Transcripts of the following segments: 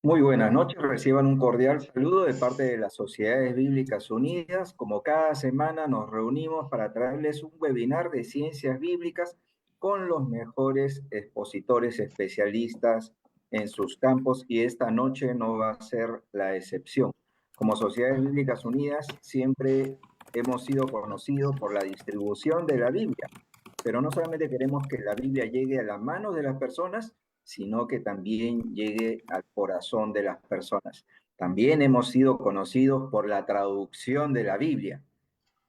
Muy buenas noches, reciban un cordial saludo de parte de las Sociedades Bíblicas Unidas. Como cada semana nos reunimos para traerles un webinar de ciencias bíblicas con los mejores expositores especialistas en sus campos y esta noche no va a ser la excepción. Como Sociedades Bíblicas Unidas siempre hemos sido conocidos por la distribución de la Biblia, pero no solamente queremos que la Biblia llegue a la mano de las personas, sino que también llegue al corazón de las personas. También hemos sido conocidos por la traducción de la Biblia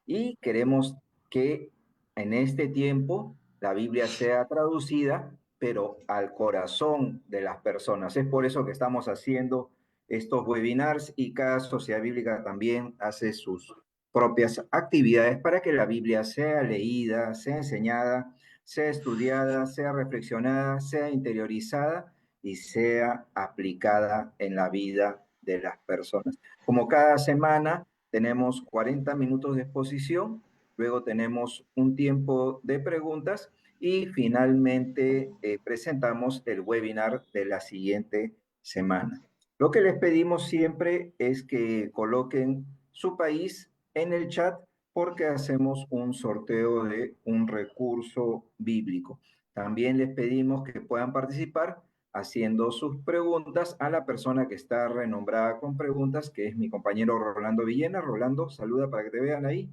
y queremos que en este tiempo la Biblia sea traducida, pero al corazón de las personas. Es por eso que estamos haciendo estos webinars y cada sociedad bíblica también hace sus propias actividades para que la Biblia sea leída, sea enseñada, sea estudiada, sea reflexionada, sea interiorizada y sea aplicada en la vida de las personas. Como cada semana, tenemos 40 minutos de exposición, luego tenemos un tiempo de preguntas y finalmente presentamos el webinar de la siguiente semana. Lo que les pedimos siempre es que coloquen su país en el chat porque hacemos un sorteo de un recurso bíblico. También les pedimos que puedan participar haciendo sus preguntas a la persona que está renombrada con preguntas, que es mi compañero Rolando Villena. Rolando, saluda para que te vean ahí.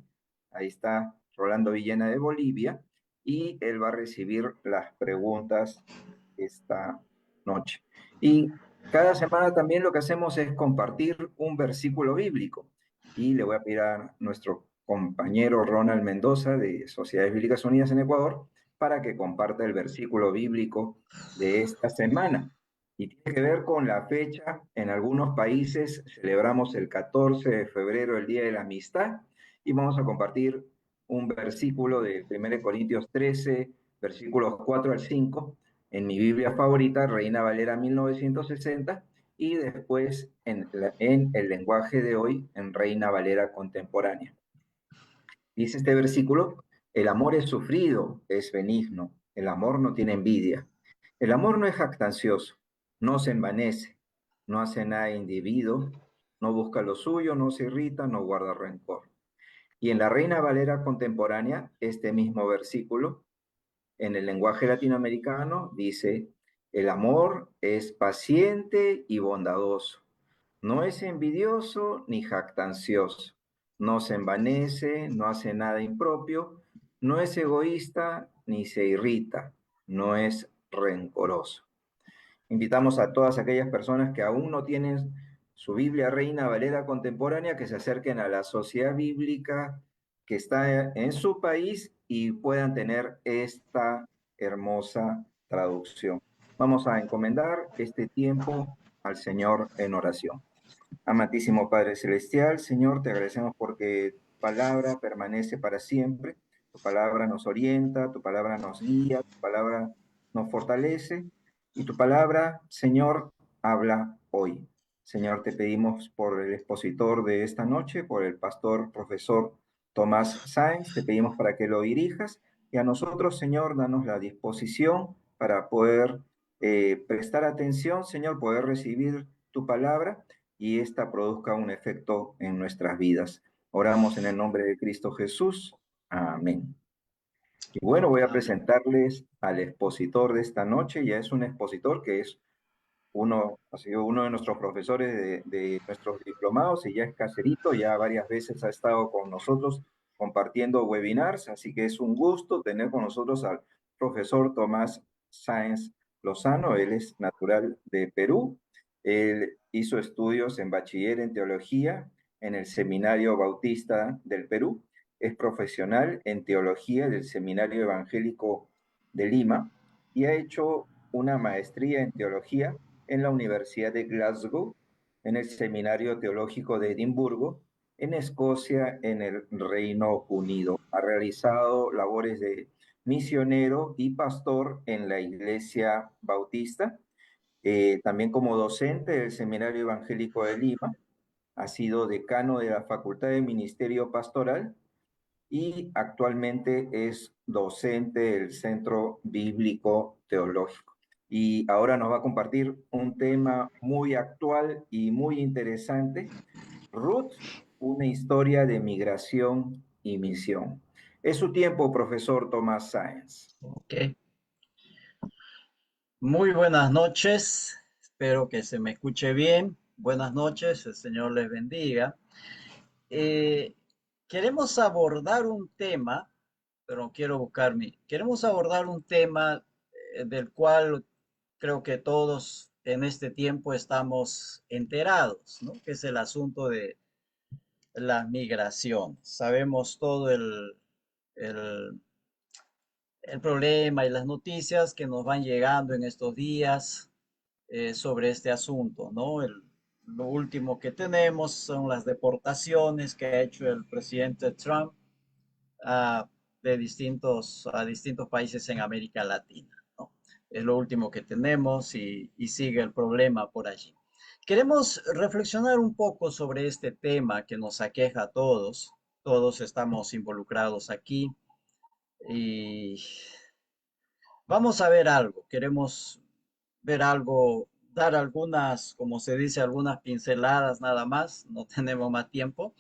Ahí está Rolando Villena de Bolivia y él va a recibir las preguntas esta noche. Y cada semana también lo que hacemos es compartir un versículo bíblico. Y le voy a pedir a nuestro compañero Ronald Mendoza de Sociedades Bíblicas Unidas en Ecuador para que comparta el versículo bíblico de esta semana. Y tiene que ver con la fecha. En algunos países celebramos el 14 de febrero, el Día de la Amistad, y vamos a compartir un versículo de 1 Corintios 13, versículos 4 al 5, en mi Biblia favorita, Reina Valera 1960, y después en el lenguaje de hoy, en Reina Valera contemporánea. Dice este versículo: el amor es sufrido, es benigno, el amor no tiene envidia, el amor no es jactancioso, no se envanece, no hace nada indebido, no busca lo suyo, no se irrita, no guarda rencor. Y en la Reina Valera contemporánea, este mismo versículo, en el lenguaje latinoamericano, dice: el amor es paciente y bondadoso, no es envidioso ni jactancioso, no se envanece, no hace nada impropio, no es egoísta ni se irrita, no es rencoroso. Invitamos a todas aquellas personas que aún no tienen su Biblia Reina Valera contemporánea que se acerquen a la sociedad bíblica que está en su país y puedan tener esta hermosa traducción. Vamos a encomendar este tiempo al Señor en oración. Amantísimo Padre Celestial, Señor, te agradecemos porque tu palabra permanece para siempre, tu palabra nos orienta, tu palabra nos guía, tu palabra nos fortalece y tu palabra, Señor, habla hoy. Señor, te pedimos por el expositor de esta noche, por el pastor profesor Tomás Sáenz, te pedimos para que lo dirijas y a nosotros, Señor, danos la disposición para poder prestar atención, Señor, poder recibir tu palabra y ésta produzca un efecto en nuestras vidas. Oramos en el nombre de Cristo Jesús. Amén. Y bueno, voy a presentarles al expositor de esta noche. Ya es un expositor que es ha sido uno de nuestros profesores de nuestros diplomados y ya es caserito, ya varias veces ha estado con nosotros compartiendo webinars, así que es un gusto tener con nosotros al profesor Tomás Sáenz Lozano. Él es natural de Perú. Él hizo estudios en bachiller en teología en el Seminario Bautista del Perú. Es profesional en teología del Seminario Evangélico de Lima y ha hecho una maestría en teología en la Universidad de Glasgow, en el Seminario Teológico de Edimburgo, en Escocia, en el Reino Unido. Ha realizado labores de misionero y pastor en la Iglesia Bautista, también como docente del Seminario Evangélico de Lima. Ha sido decano de la Facultad de Ministerio Pastoral y actualmente es docente del Centro Bíblico Teológico. y ahora nos va a compartir un tema muy actual y muy interesante. Ruth, una historia de migración y misión. Es su tiempo, profesor Tomás Sáenz. Ok, muy buenas noches, espero que se me escuche bien. Buenas noches, el Señor les bendiga. Eh, Queremos abordar un tema, pero no quiero buscar queremos abordar un tema del cual creo que todos en este tiempo estamos enterados, ¿no? Que es el asunto de la migración. Sabemos todo el el problema y las noticias que nos van llegando en estos días sobre este asunto, ¿no? Lo último que tenemos son las deportaciones que ha hecho el presidente Trump a, a distintos países en América Latina, ¿no? Es lo último que tenemos y sigue el problema por allí. Queremos reflexionar un poco sobre este tema que nos aqueja a todos. Todos estamos involucrados aquí y vamos a ver algo. Queremos ver algo, dar algunas, como se dice, algunas pinceladas nada más. No tenemos más tiempo.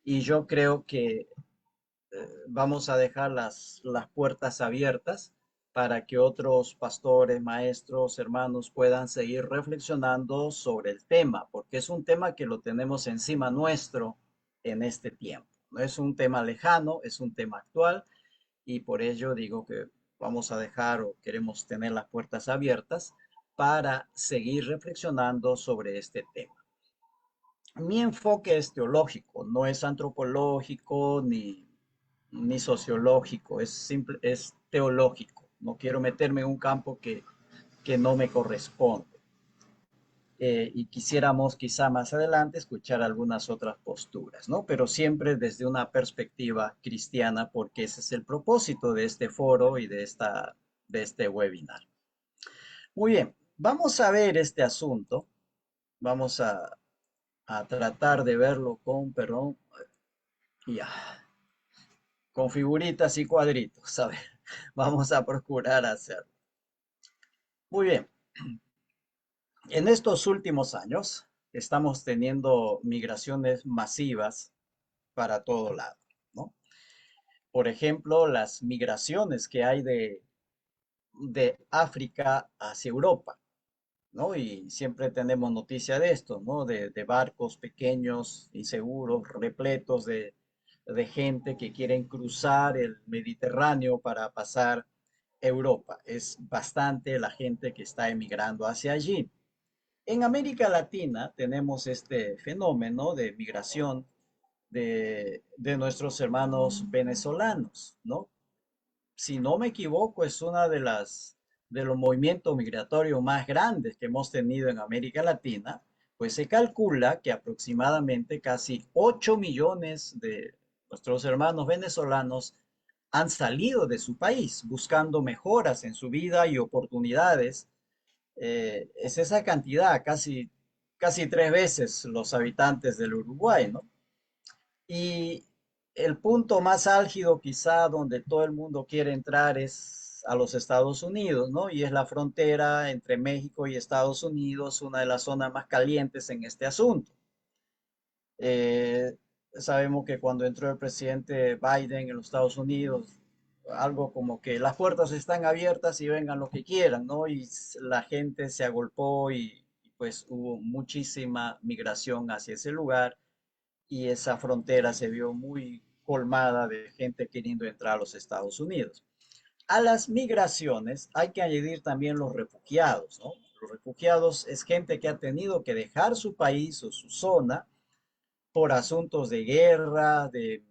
Y yo creo que vamos a dejar las puertas abiertas para que otros pastores, maestros, hermanos puedan seguir reflexionando sobre el tema, porque es un tema que lo tenemos encima nuestro en este tiempo. No es un tema lejano, es un tema actual y por ello digo que vamos a dejar o queremos tener las puertas abiertas para seguir reflexionando sobre este tema. Mi enfoque es teológico, no es antropológico ni sociológico, es teológico. No quiero meterme en un campo que no me corresponde. Y quisiéramos quizá más adelante escuchar algunas otras posturas, ¿no? Pero siempre desde una perspectiva cristiana, porque ese es el propósito de este foro y de este webinar. Muy bien, vamos a ver este asunto, vamos a tratar de verlo con, perdón, ya, con figuritas y cuadritos, a ver, vamos a procurar hacerlo. Muy bien, en estos últimos años estamos teniendo migraciones masivas para todo lado, ¿no? Por ejemplo, las migraciones que hay de África hacia Europa, ¿no? Y siempre tenemos noticia de esto, ¿no? De barcos pequeños, inseguros, repletos de gente que quieren cruzar el Mediterráneo para pasar Europa. Es bastante la gente que está emigrando hacia allí. En América Latina tenemos este fenómeno de migración de nuestros hermanos venezolanos, ¿no? Si no me equivoco, es una de los movimientos migratorios más grandes que hemos tenido en América Latina, pues se calcula que aproximadamente casi 8 millones de nuestros hermanos venezolanos han salido de su país buscando mejoras en su vida y oportunidades. Es esa cantidad, casi 3 veces los habitantes del Uruguay, ¿no? Y el punto más álgido quizá donde todo el mundo quiere entrar es a los Estados Unidos, ¿no? Y es la frontera entre México y Estados Unidos, una de las zonas más calientes en este asunto. Eh, Sabemos que cuando entró el presidente Biden en los Estados Unidos, algo como que las puertas están abiertas y vengan los que quieran, ¿no? Y la gente se agolpó y pues hubo muchísima migración hacia ese lugar y esa frontera se vio muy colmada de gente queriendo entrar a los Estados Unidos. A las migraciones hay que añadir también los refugiados, ¿no? Los refugiados es gente que ha tenido que dejar su país o su zona por asuntos de guerra, de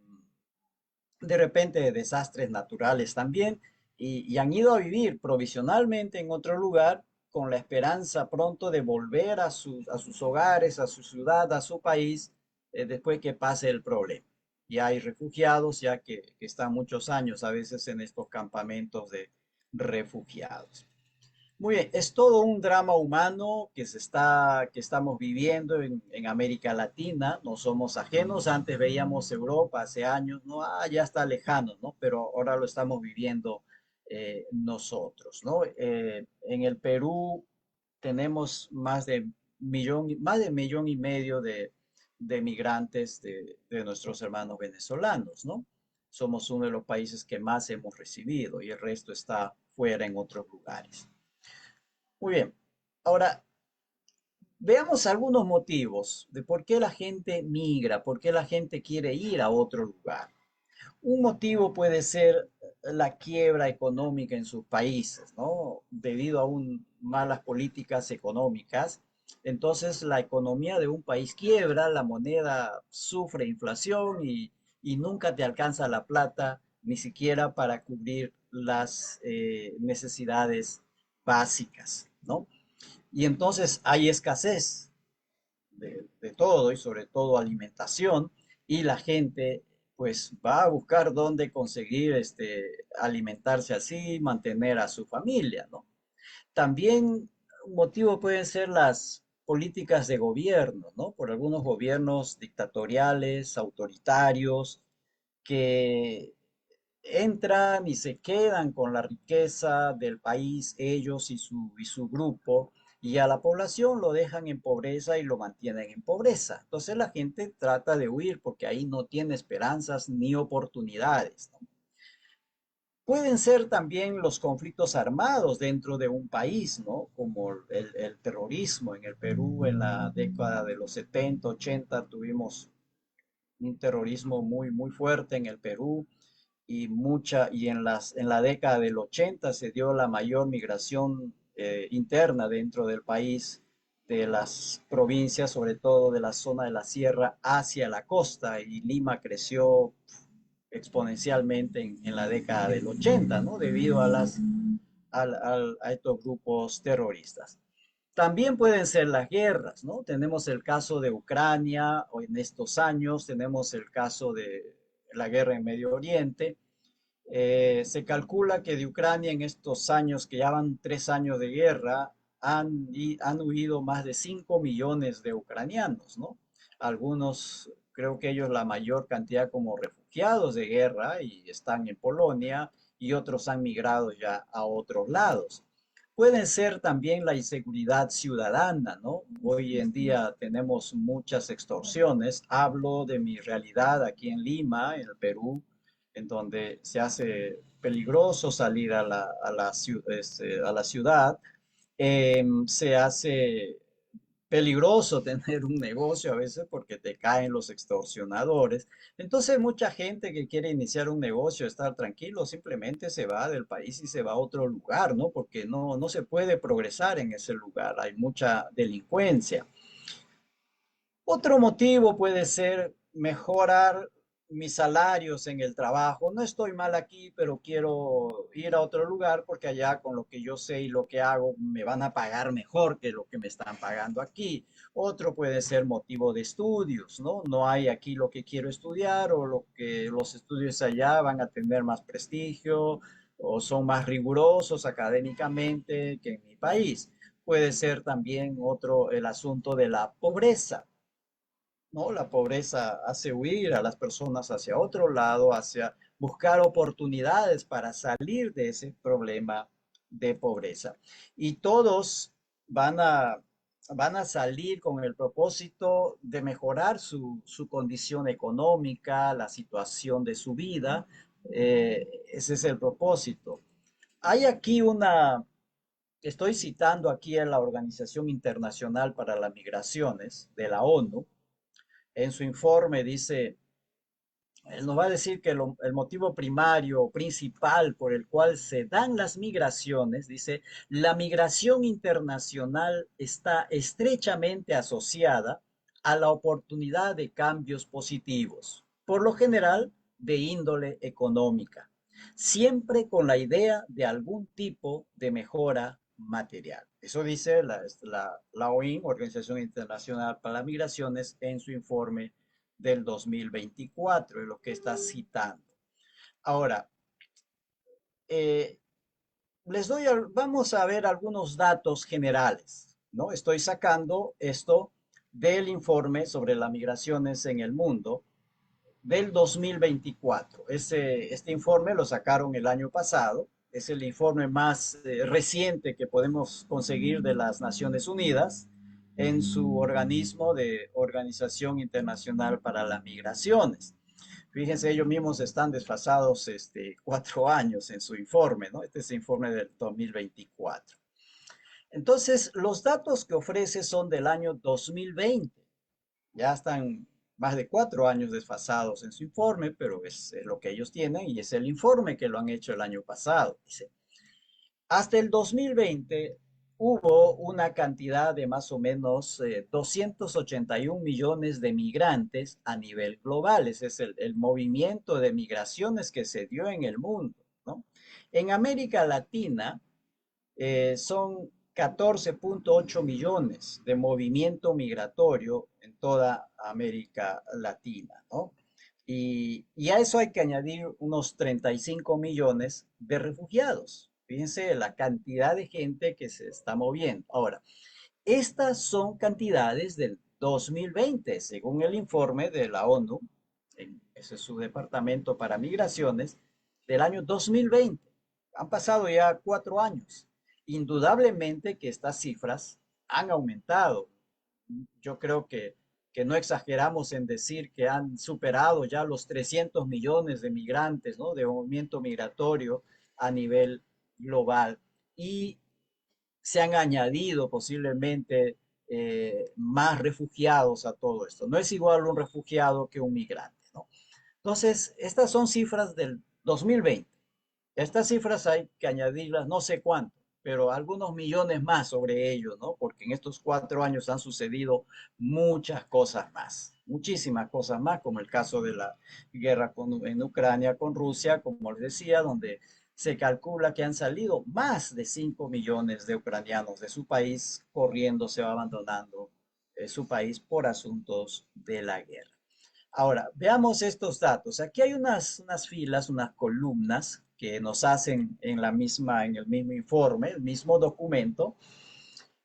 repente de desastres naturales también, y han ido a vivir provisionalmente en otro lugar con la esperanza pronto de volver a sus hogares, a su ciudad, a su país, después que pase el problema. Y hay refugiados ya que están muchos años a veces en estos campamentos de refugiados. Muy bien, es todo un drama humano que estamos viviendo en América Latina. No somos ajenos. Antes veíamos Europa hace años, ¿no? Ah, ya está lejano, ¿no? Pero ahora lo estamos viviendo nosotros, ¿no? en el Perú tenemos más de 1,5 millones de migrantes de nuestros hermanos venezolanos, ¿no? Somos uno de los países que más hemos recibido y el resto está fuera en otros lugares. Muy bien. Ahora, veamos algunos motivos de por qué la gente migra, por qué la gente quiere ir a otro lugar. Un motivo puede ser la quiebra económica en sus países, ¿no? Debido a malas políticas económicas. Entonces, la economía de un país quiebra, la moneda sufre inflación y nunca te alcanza la plata, ni siquiera para cubrir las necesidades básicas, ¿no? Y entonces hay escasez de todo y sobre todo alimentación y la gente pues va a buscar dónde conseguir alimentarse así, mantener a su familia, ¿no? También un motivo pueden ser las políticas de gobierno, ¿no? Por algunos gobiernos dictatoriales, autoritarios, que entran y se quedan con la riqueza del país, ellos y su grupo, y a la población lo dejan en pobreza y lo mantienen en pobreza. Entonces la gente trata de huir porque ahí no tiene esperanzas ni oportunidades, ¿no? Pueden ser también los conflictos armados dentro de un país, ¿no? Como el terrorismo. En el Perú, en la década de los 70, 80, tuvimos un terrorismo muy, muy fuerte en el Perú y en la década del 80 se dio la mayor migración interna dentro del país, de las provincias, sobre todo de la zona de la sierra, hacia la costa, y Lima creció exponencialmente en la década del 80, ¿no? Debido a estos grupos terroristas. También pueden ser las guerras, ¿no? Tenemos el caso de Ucrania, o en estos años tenemos el caso de la guerra en Medio Oriente. Se calcula que de Ucrania en estos años, que ya van 3 años de guerra, han huido más de 5 millones de ucranianos, ¿no? Algunos, creo que ellos la mayor cantidad como refugiados de guerra y están en Polonia, y otros han migrado ya a otros lados. Pueden ser también la inseguridad ciudadana, ¿no? Hoy en día tenemos muchas extorsiones. Hablo de mi realidad aquí en Lima, en el Perú, en donde se hace peligroso salir a la ciudad. Se hace peligroso tener un negocio a veces porque te caen los extorsionadores. Entonces mucha gente que quiere iniciar un negocio, estar tranquilo, simplemente se va del país y se va a otro lugar, ¿no? Porque no se puede progresar en ese lugar, hay mucha delincuencia. Otro motivo puede ser mejorar mis salarios en el trabajo. No estoy mal aquí, pero quiero ir a otro lugar porque allá con lo que yo sé y lo que hago me van a pagar mejor que lo que me están pagando aquí. Otro puede ser motivo de estudios, ¿no? No hay aquí lo que quiero estudiar, o lo que los estudios allá van a tener más prestigio o son más rigurosos académicamente que en mi país. Puede ser también otro el asunto de la pobreza, ¿no? La pobreza hace huir a las personas hacia otro lado, hacia buscar oportunidades para salir de ese problema de pobreza. Y todos van a, van a salir con el propósito de mejorar su condición económica, la situación de su vida. Ese es el propósito. Hay aquí estoy citando aquí a la Organización Internacional para las Migraciones de la ONU. En su informe dice, él nos va a decir que el motivo primario o principal por el cual se dan las migraciones, dice, la migración internacional está estrechamente asociada a la oportunidad de cambios positivos, por lo general de índole económica, siempre con la idea de algún tipo de mejora material. Eso dice la OIM, Organización Internacional para las Migraciones, en su informe del 2024, es lo que está citando. Ahora, eh, vamos a ver algunos datos generales, ¿no? Estoy sacando esto del informe sobre las migraciones en el mundo del 2024. Este informe lo sacaron el año pasado, es el informe más reciente que podemos conseguir de las Naciones Unidas en su organismo de Organización Internacional para las Migraciones. Fíjense, ellos mismos están desfasados 4 años en su informe, ¿no? Este es el informe del 2024. Entonces, los datos que ofrece son del año 2020. Ya están más de 4 años desfasados en su informe, pero es lo que ellos tienen y es el informe que lo han hecho el año pasado. Dice, hasta el 2020 hubo una cantidad de más o menos 281 millones de migrantes a nivel global. Ese es el movimiento de migraciones que se dio en el mundo, ¿no? En América Latina son 14.8 millones de movimiento migratorio en toda América Latina, ¿no? Y a eso hay que añadir unos 35 millones de refugiados. Fíjense la cantidad de gente que se está moviendo. Ahora, estas son cantidades del 2020, según el informe de la ONU, ese es su departamento para migraciones, del año 2020. Han pasado ya 4 años. Indudablemente que estas cifras han aumentado. Yo creo que no exageramos en decir que han superado ya los 300 millones de migrantes, ¿no? De movimiento migratorio a nivel global. Y se han añadido posiblemente más refugiados a todo esto. No es igual un refugiado que un migrante, ¿no? Entonces, estas son cifras del 2020. Estas cifras hay que añadirlas, no sé cuánto, pero algunos millones más sobre ello, ¿no? Porque en estos 4 años han sucedido muchas cosas más, muchísimas cosas más, como el caso de la guerra en Ucrania con Rusia, como les decía, donde se calcula que han salido más de 5 millones de ucranianos de su país corriéndose o abandonando su país por asuntos de la guerra. Ahora, veamos estos datos. Aquí hay unas filas, unas columnas que nos hacen en el mismo informe, el mismo documento,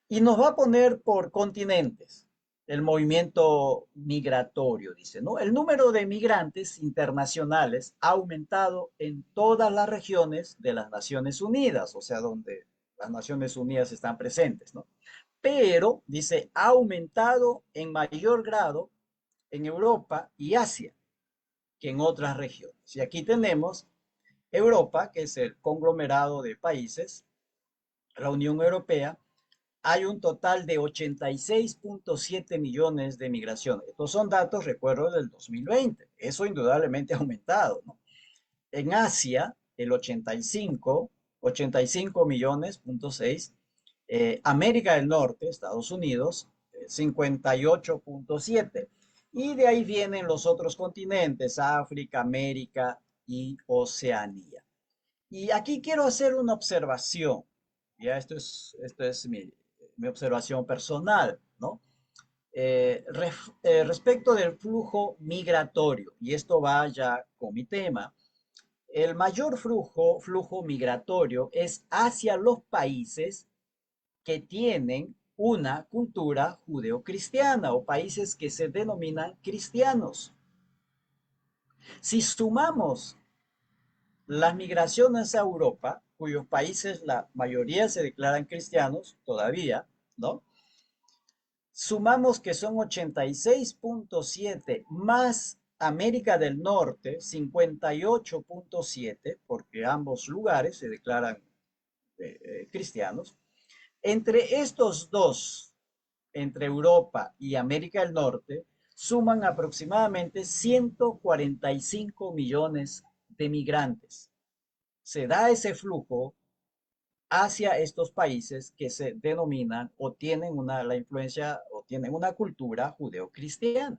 y nos va a poner por continentes el movimiento migratorio, dice, ¿no? El número de migrantes internacionales ha aumentado en todas las regiones de las Naciones Unidas, o sea, donde las Naciones Unidas están presentes, ¿no? Pero, dice, ha aumentado en mayor grado en Europa y Asia que en otras regiones. Y aquí tenemos Europa, que es el conglomerado de países, la Unión Europea, hay un total de 86.7 millones de migraciones. Estos son datos, recuerdo, del 2020. Eso indudablemente ha aumentado, ¿no? En Asia, el 85 millones, punto 6. América del Norte, Estados Unidos, 58.7. Y de ahí vienen los otros continentes, África, América y Oceanía. Y aquí quiero hacer una observación. Ya esto es mi observación personal, ¿no? Respecto del flujo migratorio, y esto va ya con mi tema, el mayor flujo migratorio es hacia los países que tienen una cultura judeocristiana o países que se denominan cristianos. Si sumamos las migraciones a Europa, cuyos países la mayoría se declaran cristianos todavía, ¿no? Sumamos que son 86.7 más América del Norte, 58.7, porque ambos lugares se declaran cristianos. Entre estos dos, entre Europa y América del Norte, suman aproximadamente 145 millones de migrantes. Se da ese flujo hacia estos países que se denominan o tienen la influencia o tienen una cultura judeocristiana.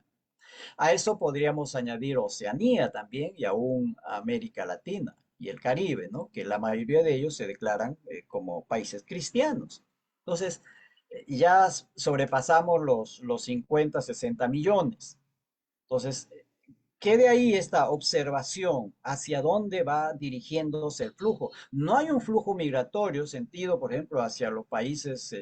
A eso podríamos añadir Oceanía también y aún América Latina y el Caribe, ¿no? Que la mayoría de ellos se declaran como países cristianos. Entonces, ya sobrepasamos los 50, 60 millones. Entonces, quede ahí esta observación hacia dónde va dirigiéndose el flujo. No hay un flujo migratorio sentido, por ejemplo, hacia los países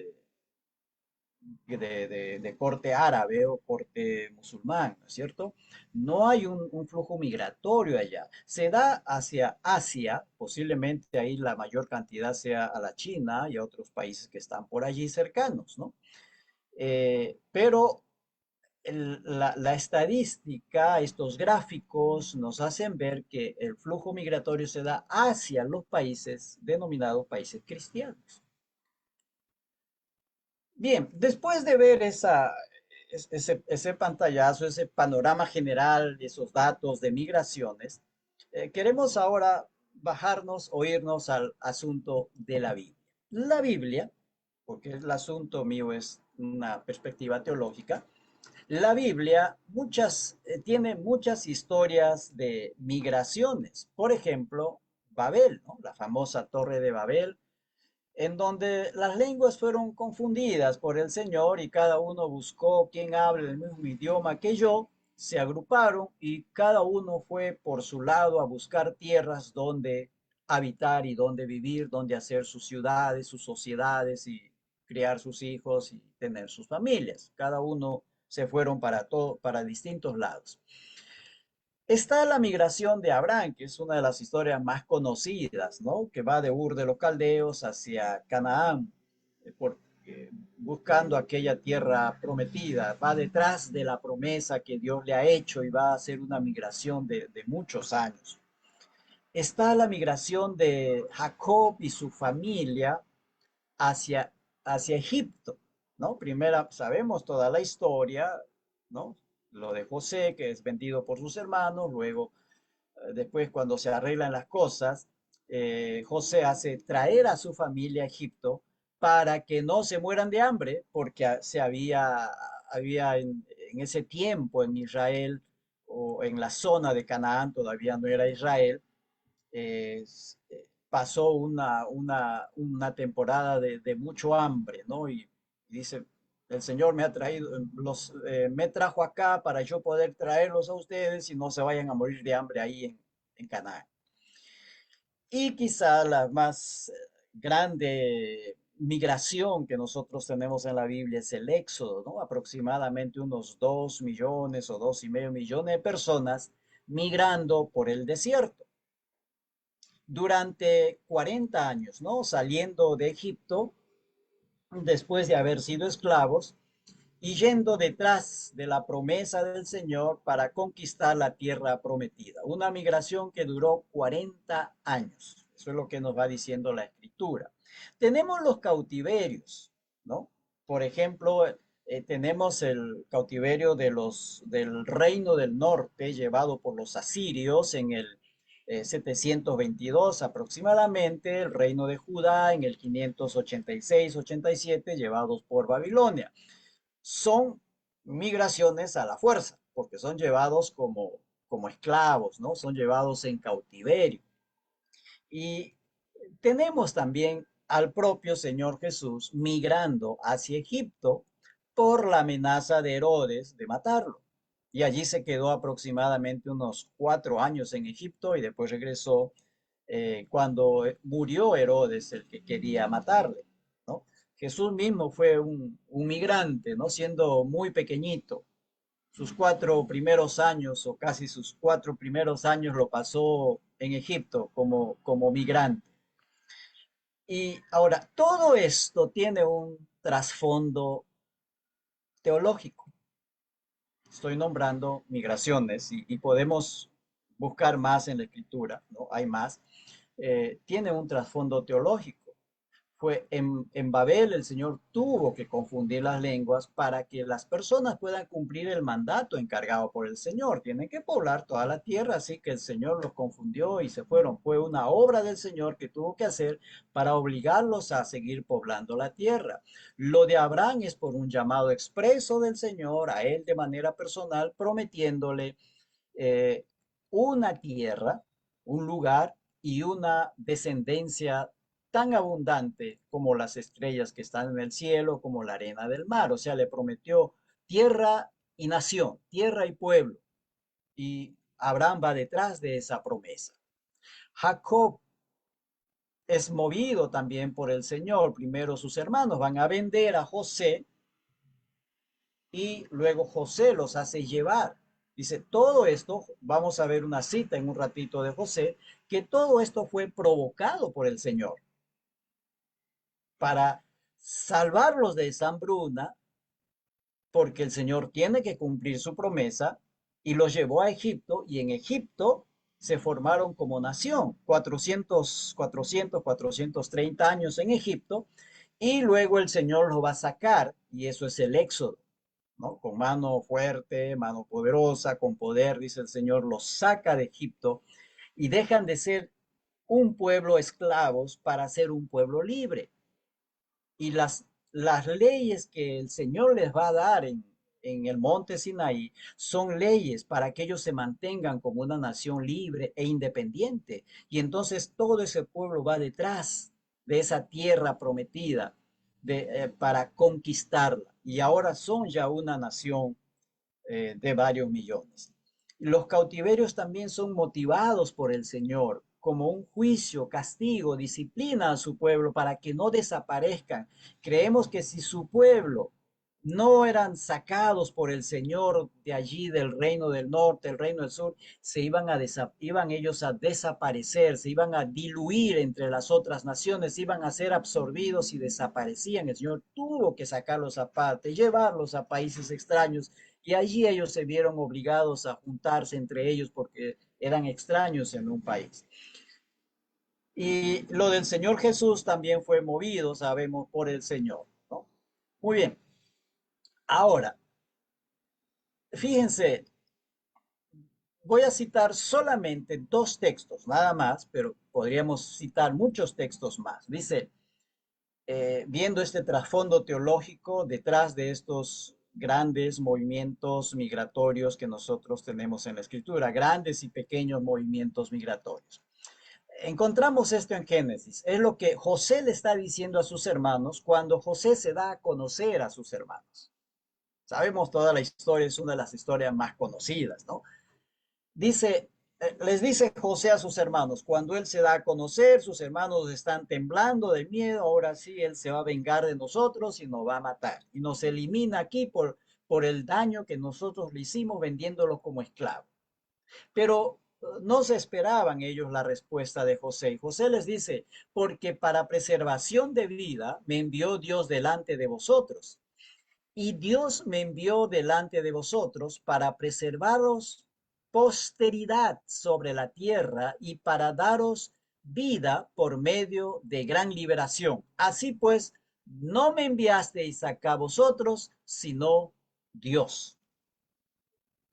de corte árabe o corte musulmán, ¿no es cierto? No hay un flujo migratorio allá. Se da hacia Asia, posiblemente ahí la mayor cantidad sea a la China y a otros países que están por allí cercanos, ¿no? Pero la estadística, estos gráficos nos hacen ver que el flujo migratorio se da hacia los países denominados países cristianos. Bien, después de ver ese pantallazo, ese panorama general, esos datos de migraciones, queremos ahora bajarnos o irnos al asunto de la Biblia. La Biblia, porque el asunto mío es una perspectiva teológica, la Biblia tiene muchas historias de migraciones. Por ejemplo, Babel, ¿no? La famosa Torre de Babel, en donde las lenguas fueron confundidas por el Señor y cada uno buscó quien hable el mismo idioma que yo, se agruparon y cada uno fue por su lado a buscar tierras donde habitar y donde vivir, donde hacer sus ciudades, sus sociedades y criar sus hijos y tener sus familias. Cada uno se fueron para distintos lados. Está la migración de Abraham, que es una de las historias más conocidas, ¿no? Que va de Ur de los Caldeos hacia Canaán, buscando aquella tierra prometida. Va detrás de la promesa que Dios le ha hecho y va a hacer una migración de muchos años. Está la migración de Jacob y su familia hacia, hacia Egipto, ¿no? Primera, sabemos toda la historia, ¿no? Lo de José, que es vendido por sus hermanos, luego después cuando se arreglan las cosas, José hace traer a su familia a Egipto para que no se mueran de hambre, porque había en ese tiempo en Israel o en la zona de Canaán, todavía no era Israel, eh, pasó una temporada de mucho hambre, ¿no? Y dice, el Señor me ha traído, me trajo acá para yo poder traerlos a ustedes y no se vayan a morir de hambre ahí en Canaán. Y quizá la más grande migración que nosotros tenemos en la Biblia es el Éxodo, ¿no? Aproximadamente unos 2 millones o 2,5 millones de personas migrando por el desierto durante 40 años, ¿no? Saliendo de Egipto después de haber sido esclavos y yendo detrás de la promesa del Señor para conquistar la tierra prometida. Una migración que duró 40 años. Eso es lo que nos va diciendo la escritura. Tenemos los cautiverios, ¿no? Por ejemplo, tenemos el cautiverio del reino del norte llevado por los asirios en el 722 aproximadamente, el reino de Judá en el 586-87 llevados por Babilonia. Son migraciones a la fuerza, porque son llevados como esclavos, ¿no? Son llevados en cautiverio. Y tenemos también al propio Señor Jesús migrando hacia Egipto por la amenaza de Herodes de matarlo. Y allí se quedó aproximadamente unos 4 años en Egipto y después regresó cuando murió Herodes, el que quería matarle, ¿no? Jesús mismo fue un migrante, ¿no? Siendo muy pequeñito. Sus 4 primeros años o casi sus 4 primeros años lo pasó en Egipto como migrante. Y ahora, todo esto tiene un trasfondo teológico. Estoy nombrando migraciones y podemos buscar más en la escritura, ¿no? Hay más. Tiene un trasfondo teológico. Fue en Babel el Señor tuvo que confundir las lenguas para que las personas puedan cumplir el mandato encargado por el Señor. Tienen que poblar toda la tierra, así que el Señor los confundió y se fueron. Fue una obra del Señor que tuvo que hacer para obligarlos a seguir poblando la tierra. Lo de Abraham es por un llamado expreso del Señor a él de manera personal, prometiéndole eh, una tierra, un lugar y una descendencia tan abundante como las estrellas que están en el cielo, como la arena del mar. O sea, le prometió tierra y nación, tierra y pueblo. Y Abraham va detrás de esa promesa. Jacob es movido también por el Señor. Primero sus hermanos van a vender a José y luego José los hace llevar. Dice, todo esto, vamos a ver una cita en un ratito de José, que todo esto fue provocado por el Señor para salvarlos de esa hambruna, porque el Señor tiene que cumplir su promesa y los llevó a Egipto y en Egipto se formaron como nación, 430 años en Egipto y luego el Señor los va a sacar y eso es el éxodo, ¿no? Con mano fuerte, mano poderosa, con poder, dice el Señor, los saca de Egipto y dejan de ser un pueblo esclavos para ser un pueblo libre y las leyes que el Señor les va a dar en el monte Sinaí son leyes para que ellos se mantengan como una nación libre e independiente. Y entonces todo ese pueblo va detrás de esa tierra prometida para conquistarla. Y ahora son ya una nación de varios millones. Los cautiverios también son motivados por el Señor como un juicio, castigo, disciplina a su pueblo para que no desaparezcan. Creemos que si su pueblo no eran sacados por el Señor de allí, del reino del norte, el reino del sur, iban ellos a desaparecer, se iban a diluir entre las otras naciones, iban a ser absorbidos y desaparecían. El Señor tuvo que sacarlos aparte, llevarlos a países extraños y allí ellos se vieron obligados a juntarse entre ellos porque eran extraños en un país. Y lo del Señor Jesús también fue movido, sabemos, por el Señor, ¿no? Muy bien. Ahora, fíjense, voy a citar solamente dos textos, nada más, pero podríamos citar muchos textos más. Dice, viendo este trasfondo teológico detrás de estos grandes movimientos migratorios que nosotros tenemos en la escritura, grandes y pequeños movimientos migratorios. Encontramos esto en Génesis, es lo que José le está diciendo a sus hermanos cuando José se da a conocer a sus hermanos. Sabemos toda la historia, es una de las historias más conocidas, ¿no? Dice, les dice José a sus hermanos, cuando él se da a conocer, sus hermanos están temblando de miedo, ahora sí, él se va a vengar de nosotros y nos va a matar. Y nos elimina aquí por el daño que nosotros le hicimos vendiéndolo como esclavo. Pero no se esperaban ellos la respuesta de José. Y José les dice, porque para preservación de vida me envió Dios delante de vosotros. Y Dios me envió delante de vosotros para preservaros posteridad sobre la tierra y para daros vida por medio de gran liberación. Así pues, no me enviasteis acá vosotros, sino Dios.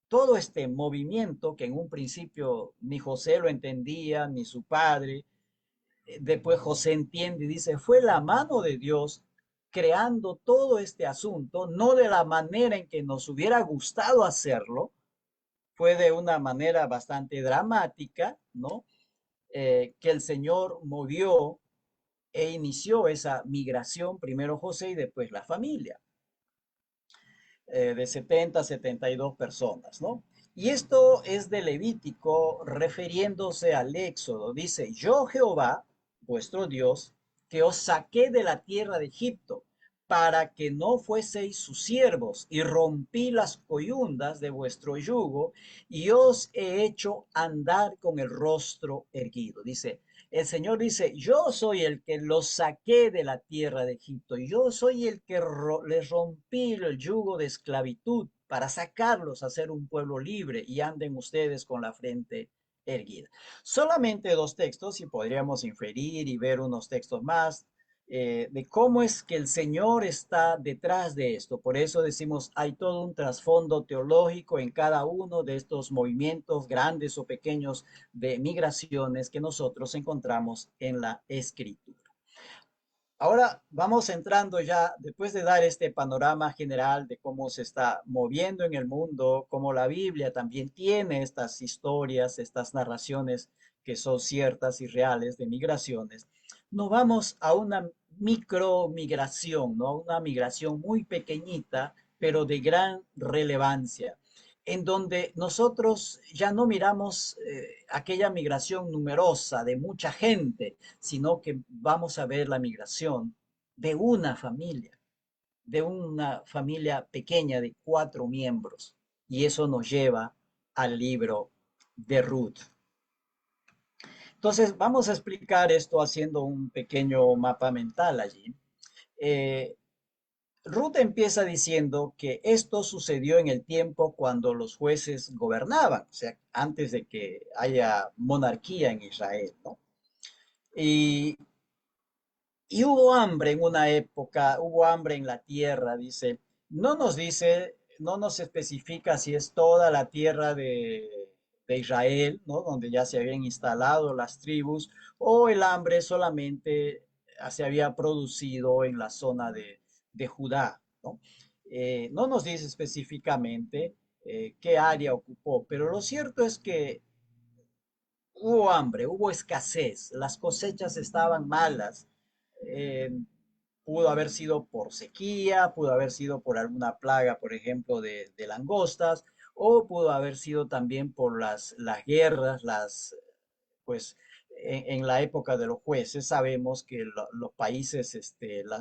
Todo este movimiento que en un principio ni José lo entendía, ni su padre, después José entiende y dice, fue la mano de Dios creando todo este asunto, no de la manera en que nos hubiera gustado hacerlo, fue de una manera bastante dramática, ¿no? Que el Señor movió e inició esa migración, primero José y después la familia, de 70 a 72 personas, ¿no? Y esto es de Levítico refiriéndose al Éxodo. Dice, yo Jehová, vuestro Dios, que os saqué de la tierra de Egipto, para que no fueseis sus siervos, y rompí las coyundas de vuestro yugo, y os he hecho andar con el rostro erguido. Dice, el Señor dice, yo soy el que los saqué de la tierra de Egipto, y yo soy el que les rompí el yugo de esclavitud para sacarlos a ser un pueblo libre y anden ustedes con la frente erguida. Solamente dos textos y podríamos inferir y ver unos textos más de cómo es que el Señor está detrás de esto. Por eso decimos, hay todo un trasfondo teológico en cada uno de estos movimientos grandes o pequeños de migraciones que nosotros encontramos en la escritura. Ahora vamos entrando ya, después de dar este panorama general de cómo se está moviendo en el mundo, cómo la Biblia también tiene estas historias, estas narraciones que son ciertas y reales de migraciones, nos vamos a una micromigración, ¿no? Una migración muy pequeñita, pero de gran relevancia en donde nosotros ya no miramos aquella migración numerosa de mucha gente, sino que vamos a ver la migración de una familia. de una familia pequeña de 4 miembros. Y eso nos lleva al libro de Ruth. Entonces, vamos a explicar esto haciendo un pequeño mapa mental allí. Eh, Ruth empieza diciendo que esto sucedió en el tiempo cuando los jueces gobernaban, o sea, antes de que haya monarquía en Israel, ¿no? Y, y hubo hambre en una época, hubo hambre en la tierra, dice, no nos especifica si es toda la tierra de Israel, ¿no? Donde ya se habían instalado las tribus, o el hambre solamente se había producido en la zona de Judá, ¿no? No nos dice específicamente qué área ocupó, pero lo cierto es que hubo hambre, hubo escasez, las cosechas estaban malas. eh, Pudo haber sido por sequía, pudo haber sido por alguna plaga, por ejemplo, de langostas, o pudo haber sido también por las guerras, pues en la época de los jueces sabemos que los países,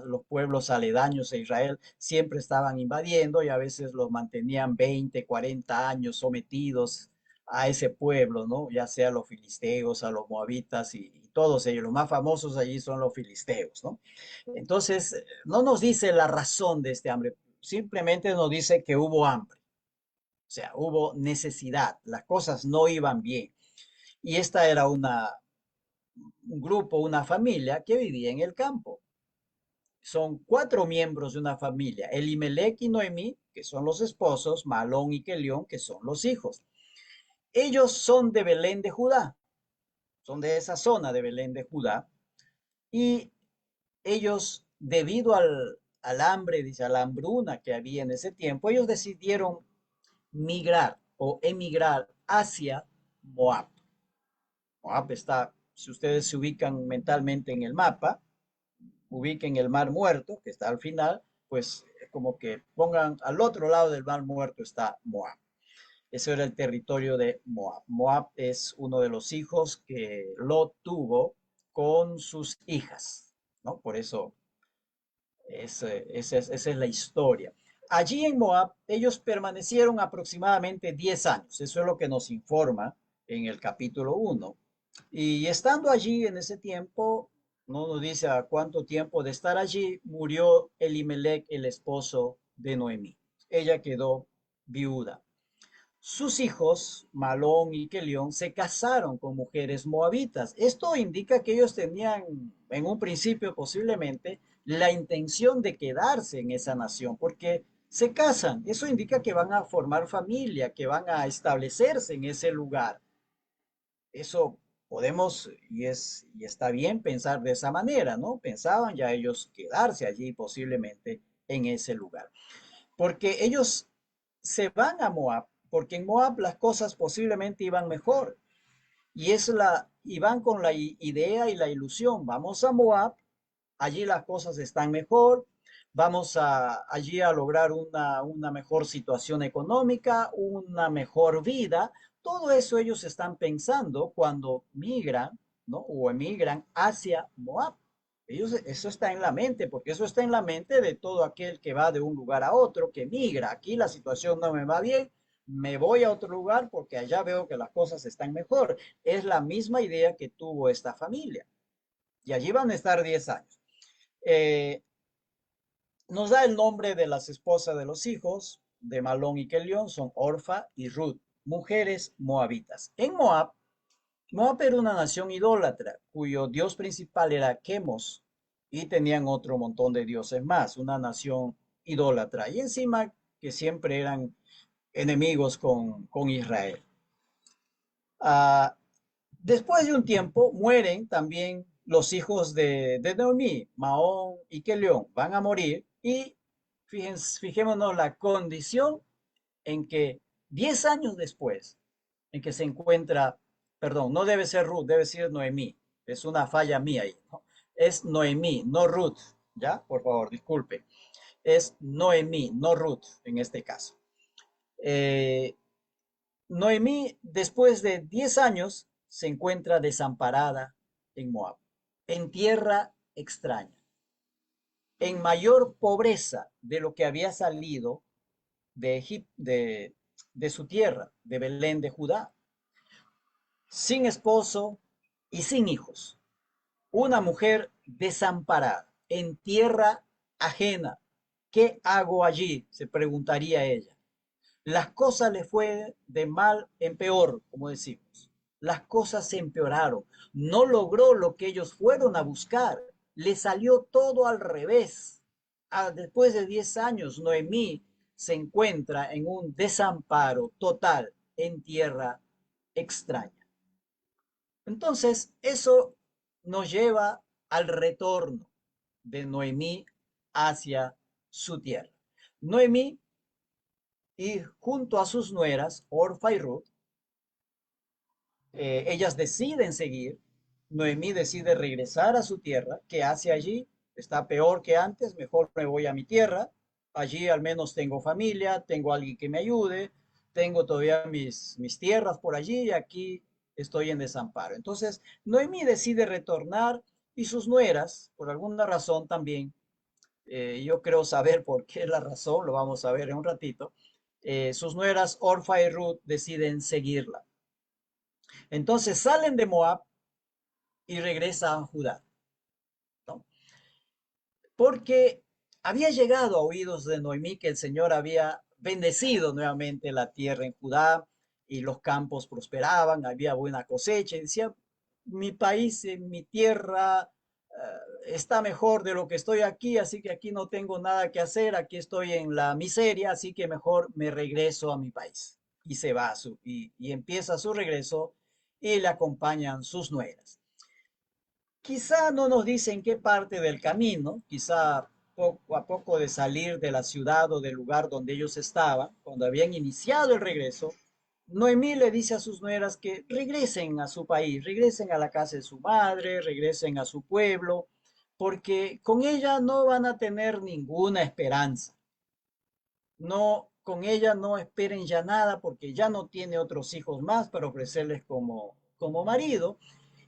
los pueblos aledaños a Israel siempre estaban invadiendo y a veces los mantenían 20, 40 años sometidos a ese pueblo, ¿no? Ya sea los filisteos, a los moabitas y todos ellos. Los más famosos allí son los filisteos, ¿no? Entonces, no nos dice la razón de este hambre, simplemente nos dice que hubo hambre, o sea, hubo necesidad, las cosas no iban bien. Y esta era un grupo, una familia que vivía en el campo. Son 4 miembros de una familia, Elimelech y Noemí, que son los esposos, Malón y Kelión, que son los hijos. Ellos son de Belén de Judá, son de esa zona de Belén de Judá, y ellos, debido al hambre, dice, a la hambruna que había en ese tiempo, ellos decidieron migrar o emigrar hacia Moab. Moab está, si ustedes se ubican mentalmente en el mapa, ubiquen el Mar Muerto, que está al final, pues como que pongan al otro lado del Mar Muerto está Moab. Ese era el territorio de Moab. Moab es uno de los hijos que Lot tuvo con sus hijas, ¿no? Por eso esa es la historia. Allí en Moab, ellos permanecieron aproximadamente 10 años. Eso es lo que nos informa en el capítulo 1. Y estando allí en ese tiempo, no nos dice a cuánto tiempo de estar allí, murió Elimelech, el esposo de Noemí. Ella quedó viuda. Sus hijos, Malón y Kelión, se casaron con mujeres moabitas. Esto indica que ellos tenían, en un principio posiblemente, la intención de quedarse en esa nación, porque se casan. Eso indica que van a formar familia, que van a establecerse en ese lugar. Eso podemos, y está bien pensar de esa manera, ¿no? Pensaban ya ellos quedarse allí posiblemente en ese lugar. Porque ellos se van a Moab, porque en Moab las cosas posiblemente iban mejor. Y van con la idea y la ilusión, vamos a Moab, allí las cosas están mejor, vamos allí a lograr una mejor situación económica, una mejor vida. Todo eso ellos están pensando cuando migran, ¿no? O emigran hacia Moab. Eso está en la mente, porque eso está en la mente de todo aquel que va de un lugar a otro, que migra. Aquí la situación no me va bien, me voy a otro lugar porque allá veo que las cosas están mejor. Es la misma idea que tuvo esta familia. Y allí van a estar 10 años. Eh, Nos da el nombre de las esposas de los hijos de Malón y Kelión, son Orfa y Ruth, mujeres moabitas. En Moab, Moab era una nación idólatra, cuyo dios principal era Chemos, y tenían otro montón de dioses más, una nación idólatra, y encima que siempre eran enemigos con Israel. Ah, Después de un tiempo mueren también los hijos de Noemí, Maón y Kelión, van a morir y fijémonos la condición en que 10 años después, en que se encuentra, perdón, no debe ser Ruth, debe ser Noemí, es una falla mía ahí, ¿no? Es Noemí, no Ruth, ¿ya? Por favor, disculpe. Es Noemí, no Ruth en este caso. Eh, Noemí, después de 10 años, se encuentra desamparada en Moab, en tierra extraña. en mayor pobreza de lo que había salido de Egipto, de su tierra, de Belén de Judá, sin esposo y sin hijos. Una mujer desamparada, en tierra ajena. ¿Qué hago allí? Se preguntaría ella. Las cosas le fue de mal en peor, como decimos. Las cosas se empeoraron. No logró lo que ellos fueron a buscar. Le salió todo al revés. Después de 10 años, Noemí se encuentra en un desamparo total en tierra extraña. Entonces, eso nos lleva al retorno de Noemí hacia su tierra. Noemí y junto a sus nueras, Orfa y Ruth, ellas deciden seguir. Noemí decide regresar a su tierra. ¿Qué hace allí? Está peor que antes, mejor me voy a mi tierra. Allí al menos tengo familia, tengo alguien que me ayude, tengo todavía mis tierras por allí y aquí estoy en desamparo. Entonces, Noemí decide retornar y sus nueras, por alguna razón también, yo creo saber por qué es la razón, lo vamos a ver en un ratito, sus nueras Orfa y Ruth deciden seguirla. Entonces salen de Moab y regresan a Judá, ¿no? Porque había llegado a oídos de Noemí que el Señor había bendecido nuevamente la tierra en Judá y los campos prosperaban, había buena cosecha y decía, mi país, mi tierra está mejor de lo que estoy aquí, así que aquí no tengo nada que hacer, aquí estoy en la miseria, así que mejor me regreso a mi país. Y se va y empieza su regreso y le acompañan sus nueras. Quizá no nos dicen qué parte del camino, quizá poco a poco de salir de la ciudad o del lugar donde ellos estaban, cuando habían iniciado el regreso, Noemí le dice a sus nueras que regresen a su país, regresen a la casa de su madre, regresen a su pueblo, porque con ella no van a tener ninguna esperanza. No, con ella no esperen ya nada porque ya no tiene otros hijos más para ofrecerles como marido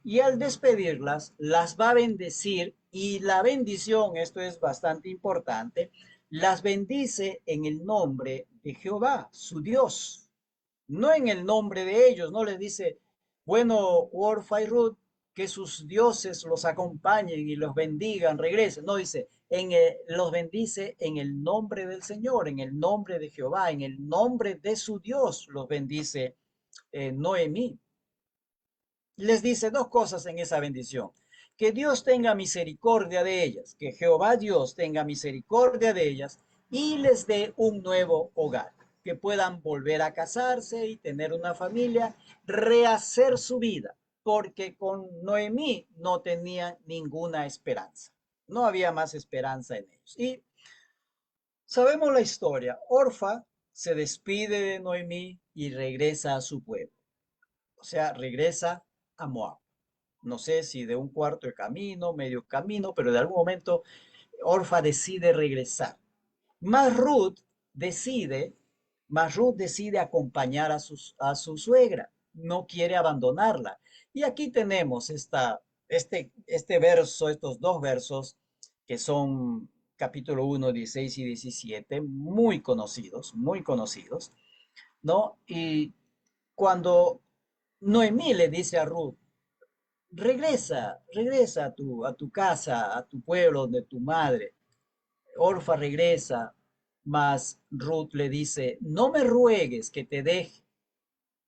y al despedirlas, las va a bendecir y la bendición, esto es bastante importante, las bendice en el nombre de Jehová, su Dios, no en el nombre de ellos, no les dice, bueno, Orfa y Ruth, que sus dioses los acompañen y los bendigan, regresen, no dice, los bendice en el nombre del Señor, en el nombre de Jehová, en el nombre de su Dios, los bendice Noemí. Les dice dos cosas en esa bendición. Que Dios tenga misericordia de ellas, que Jehová Dios tenga misericordia de ellas y les dé un nuevo hogar, que puedan volver a casarse y tener una familia, rehacer su vida, porque con Noemí no tenían ninguna esperanza. No había más esperanza en ellos. Y sabemos la historia. Orfa se despide de Noemí y regresa a su pueblo. O sea, regresa a Moab. No sé si de un cuarto de camino, medio camino, pero de algún momento Orfa decide regresar. Más Ruth decide, más Ruth decide acompañar a su suegra, no quiere abandonarla. Y aquí tenemos este verso, estos dos versos que son capítulo 1, 16 y 17, muy conocidos, ¿no? Y cuando Noemí le dice a Ruth, regresa a tu casa, a tu pueblo, donde tu madre. Orfa regresa, mas Ruth le dice, no me ruegues que te deje,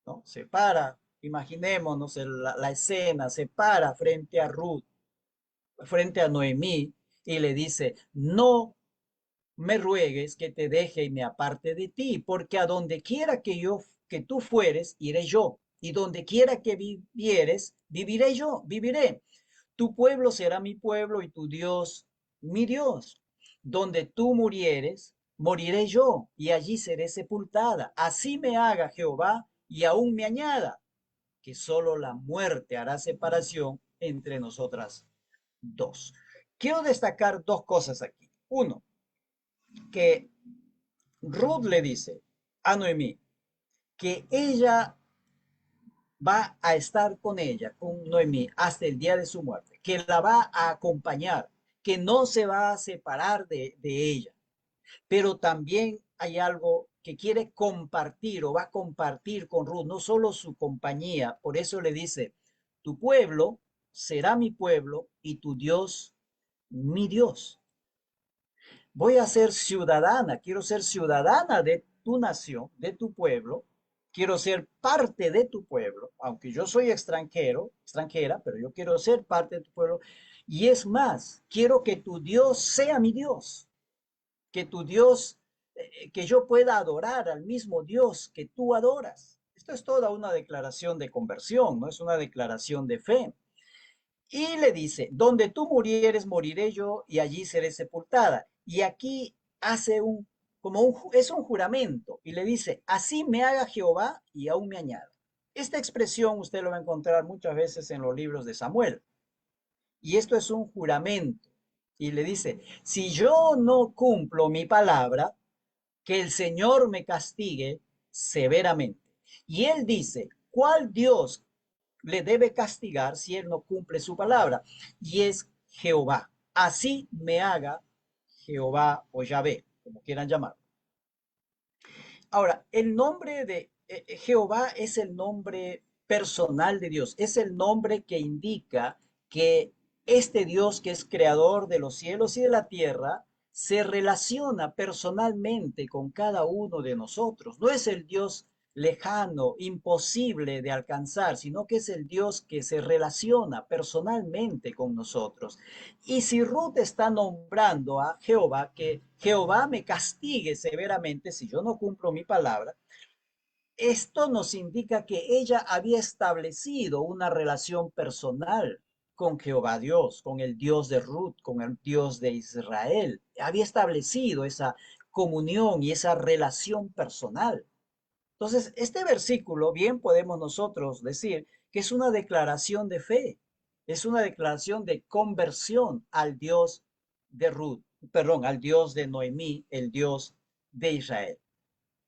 ¿no? Se para, imaginémonos la escena, se para frente a Ruth, frente a Noemí, y le dice, no me ruegues que te deje y me aparte de ti, porque a donde quiera que tú fueres, iré yo, y donde quiera que vivieres, viviré yo, viviré. Tu pueblo será mi pueblo y tu Dios mi Dios. Donde tú murieres, moriré yo, y allí seré sepultada. Así me haga Jehová, y aún me añada, que solo la muerte hará separación entre nosotras dos. Quiero destacar dos cosas aquí. Uno, que Ruth le dice a Noemí que ella va a estar con ella, con Noemí, hasta el día de su muerte, que la va a acompañar, que no se va a separar de ella, pero también hay algo que quiere compartir o va a compartir con Ruth, no solo su compañía, por eso le dice, tu pueblo será mi pueblo y tu Dios mi Dios. Voy a ser ciudadana, quiero ser ciudadana de tu nación, de tu pueblo, quiero ser parte de tu pueblo, aunque yo soy extranjero, extranjera, pero yo quiero ser parte de tu pueblo. Y es más, quiero que tu Dios sea mi Dios, que tu Dios, que yo pueda adorar al mismo Dios que tú adoras. Esto es toda una declaración de conversión, no es una declaración de fe. Y le dice, donde tú murieres, moriré yo y allí seré sepultada. Y aquí hace es un juramento y le dice, así me haga Jehová y aún me añada. Esta expresión usted lo va a encontrar muchas veces en los libros de Samuel. Y esto es un juramento. Y le dice, si yo no cumplo mi palabra, que el Señor me castigue severamente. Y él dice, ¿cuál Dios le debe castigar si él no cumple su palabra? Y es Jehová. Así me haga Jehová o Yahvé, como quieran llamar. Ahora, el nombre de Jehová es el nombre personal de Dios, es el nombre que indica que este Dios que es creador de los cielos y de la tierra se relaciona personalmente con cada uno de nosotros. No es el Dios lejano, imposible de alcanzar, sino que es el Dios que se relaciona personalmente con nosotros. Y si Ruth está nombrando a Jehová, que Jehová me castigue severamente si yo no cumplo mi palabra, esto nos indica que ella había establecido una relación personal con Jehová Dios, con el Dios de Ruth, con el Dios de Israel. Había establecido esa comunión y esa relación personal. Entonces, este versículo, bien podemos nosotros decir que es una declaración de fe, es una declaración de conversión al Dios de Ruth, perdón, al Dios de Noemí, el Dios de Israel.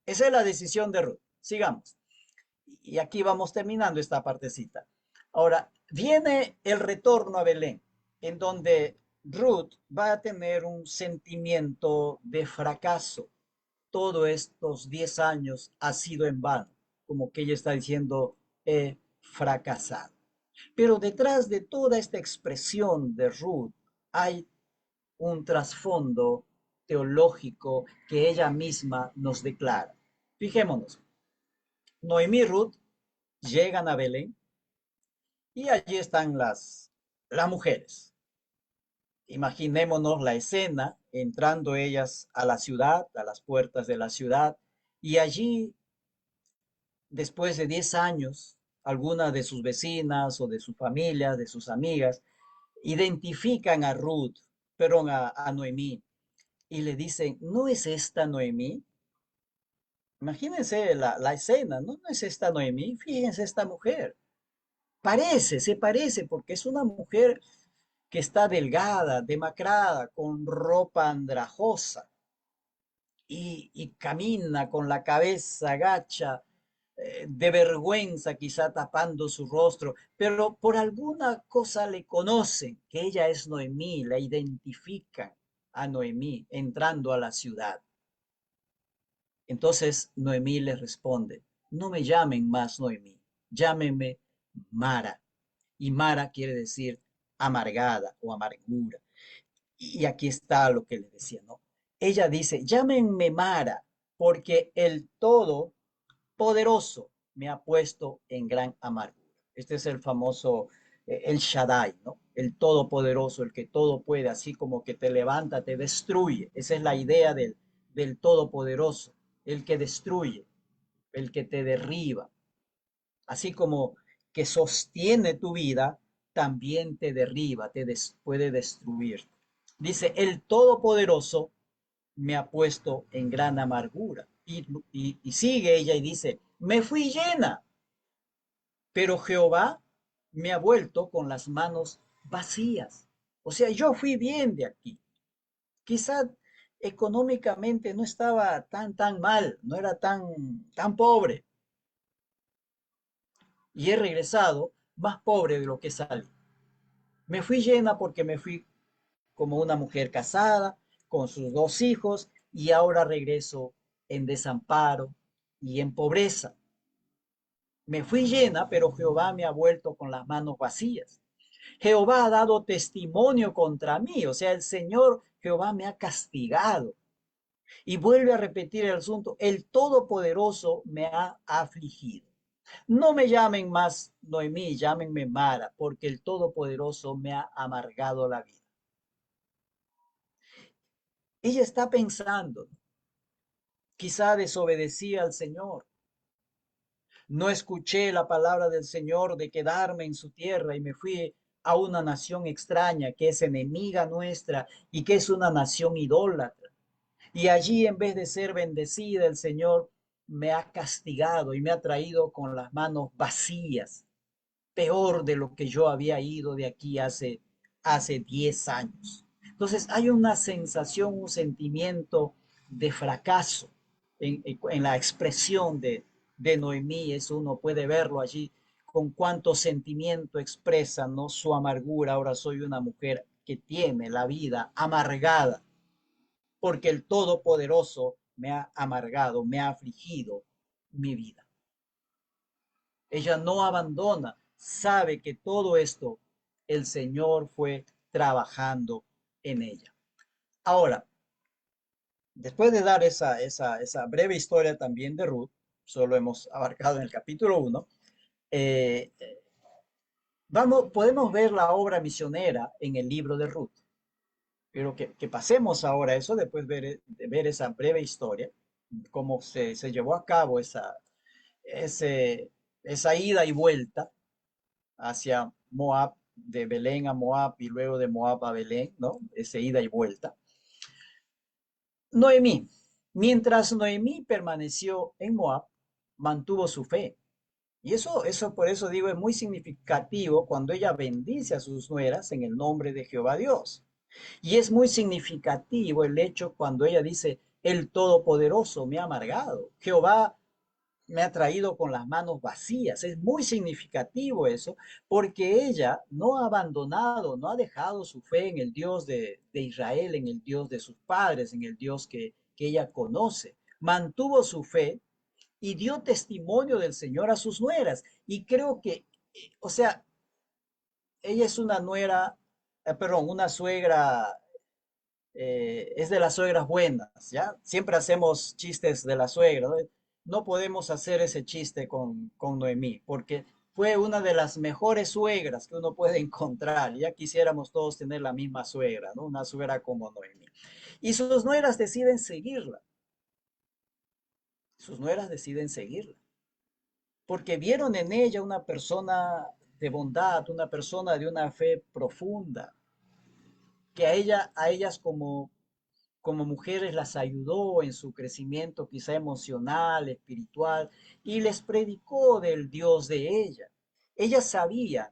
Esa es la decisión de Ruth. Sigamos. Y aquí vamos terminando esta partecita. Ahora, viene el retorno a Belén, en donde Ruth va a tener un sentimiento de fracaso. Todos estos 10 años ha sido en vano, como que ella está diciendo, he fracasado. Pero detrás de toda esta expresión de Ruth hay un trasfondo teológico que ella misma nos declara. Fijémonos, Noemí y Ruth llegan a Belén y allí están las mujeres. Imaginémonos la escena, entrando ellas a la ciudad, a las puertas de la ciudad, y allí, después de 10 años, algunas de sus vecinas o de su familia, de sus amigas, identifican a Ruth, perdón, a Noemí, y le dicen, ¿no es esta Noemí? Imagínense la escena, ¿no? ¿No es esta Noemí? Fíjense esta mujer. Se parece, porque es una mujer que está delgada, demacrada, con ropa andrajosa y camina con la cabeza agacha, de vergüenza, quizá tapando su rostro, pero por alguna cosa le conocen que ella es Noemí, la identifican a Noemí entrando a la ciudad. Entonces Noemí le responde, no me llamen más Noemí, llámenme Mara. Y Mara quiere decir amargada o amargura. Y aquí está lo que le decía, ¿no? Ella dice, llámenme Mara, porque el Todopoderoso me ha puesto en gran amargura. Este es el famoso, el Shaddai, ¿no? El Todopoderoso, el que todo puede, así como que te levanta, te destruye. Esa es la idea del Todopoderoso, el que destruye, el que te derriba. Así como que sostiene tu vida, también te derriba, puede destruir. Dice, el Todopoderoso me ha puesto en gran amargura. Y sigue ella y dice, me fui llena, pero Jehová me ha vuelto con las manos vacías. O sea, yo fui bien de aquí. Quizá económicamente no estaba tan mal, no era tan pobre. Y he regresado más pobre de lo que salí. Me fui llena porque me fui como una mujer casada, con sus 2 hijos, y ahora regreso en desamparo y en pobreza. Me fui llena, pero Jehová me ha vuelto con las manos vacías. Jehová ha dado testimonio contra mí, o sea, el Señor Jehová me ha castigado. Y vuelve a repetir el asunto, el Todopoderoso me ha afligido. No me llamen más Noemí, llámenme Mara, porque el Todopoderoso me ha amargado la vida. Ella está pensando, quizá desobedecí al Señor, no escuché la palabra del Señor de quedarme en su tierra y me fui a una nación extraña que es enemiga nuestra y que es una nación idólatra. Y allí, en vez de ser bendecida, el Señor me ha castigado y me ha traído con las manos vacías, peor de lo que yo había ido de aquí hace 10 años. Entonces hay una sensación, un sentimiento de fracaso en la expresión de Noemí. Eso uno puede verlo allí, con cuánto sentimiento expresa, ¿no? Su amargura. Ahora soy una mujer que tiene la vida amargada porque el Todopoderoso me ha amargado, me ha afligido mi vida. Ella no abandona, sabe que todo esto el Señor fue trabajando en ella. Ahora, después de dar esa breve historia también de Ruth, solo hemos abarcado en el capítulo 1, eh, podemos ver la obra misionera en el libro de Ruth. Pero que pasemos ahora a eso, después de ver esa breve historia, cómo se llevó a cabo ese, esa ida y vuelta hacia Moab, de Belén a Moab y luego de Moab a Belén, ¿no? Ese ida y vuelta. Noemí, mientras Noemí permaneció en Moab, mantuvo su fe. Y eso por eso digo, es muy significativo cuando ella bendice a sus nueras en el nombre de Jehová Dios. Y es muy significativo el hecho cuando ella dice, el Todopoderoso me ha amargado. Jehová me ha traído con las manos vacías. Es muy significativo eso, porque ella no ha abandonado, no ha dejado su fe en el Dios de Israel, en el Dios de sus padres, en el Dios que ella conoce. Mantuvo su fe y dio testimonio del Señor a sus nueras. Y creo que, o sea, ella es una nuera, perdón, una suegra, es de las suegras buenas, ¿ya? Siempre hacemos chistes de la suegra, ¿no? No podemos hacer ese chiste con Noemí, porque fue una de las mejores suegras que uno puede encontrar. Ya quisiéramos todos tener la misma suegra, ¿no? Una suegra como Noemí. Y sus nueras deciden seguirla. Sus nueras deciden seguirla, porque vieron en ella una persona de bondad, una persona de una fe profunda, que a ellas como mujeres las ayudó en su crecimiento quizá emocional, espiritual, y les predicó del Dios de ella. Ella sabía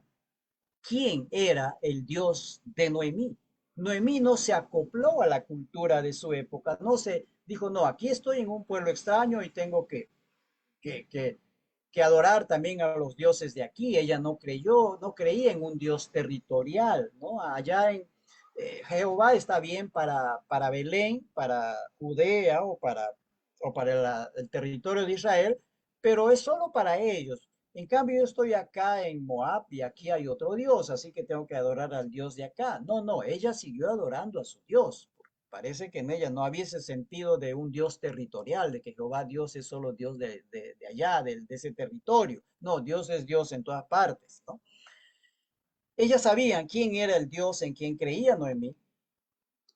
quién era el Dios de Noemí. Noemí no se acopló a la cultura de su época, no se dijo, no, aquí estoy en un pueblo extraño y tengo que, que, que adorar también a los dioses de aquí. Ella no creyó, no creía en un Dios territorial, ¿no? Allá en Jehová está bien para Belén, para Judea o para el territorio de Israel, pero es solo para ellos. En cambio, yo estoy acá en Moab y aquí hay otro Dios, así que tengo que adorar al Dios de acá. No, no, ella siguió adorando a su Dios. Parece que en ella no había ese sentido de un Dios territorial, de que Jehová Dios es solo Dios de allá, de ese territorio. No, Dios es Dios en todas partes, ¿no? Ellas sabían quién era el Dios en quien creía Noemí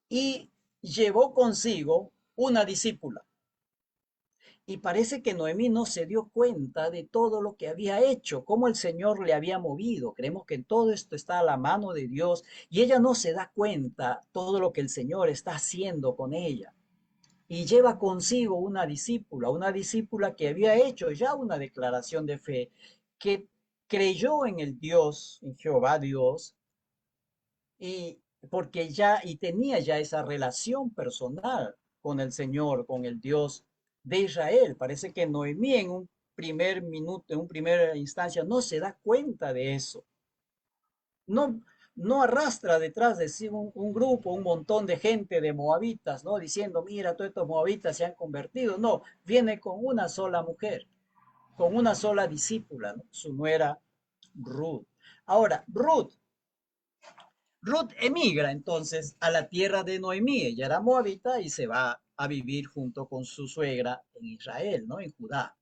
y llevó consigo una discípula. Y parece que Noemí no se dio cuenta de todo lo que había hecho, cómo el Señor le había movido. Creemos que en todo esto está a la mano de Dios y ella no se da cuenta todo lo que el Señor está haciendo con ella. Y lleva consigo una discípula que había hecho ya una declaración de fe, que creyó en el Dios, en Jehová Dios, y porque ya y tenía ya esa relación personal con el Señor, con el Dios de Israel. Parece que Noemí en un primer minuto, en una primera instancia, no se da cuenta de eso. No, no arrastra detrás de sí un grupo, un montón de gente de moabitas, ¿no? Diciendo, mira, todos estos moabitas se han convertido. No, viene con una sola mujer, con una sola discípula, ¿no? Su nuera Ruth. Ahora, Ruth emigra entonces a la tierra de Noemí. Ella era moabita y se va a vivir junto con su suegra en Israel, ¿no? En Judá.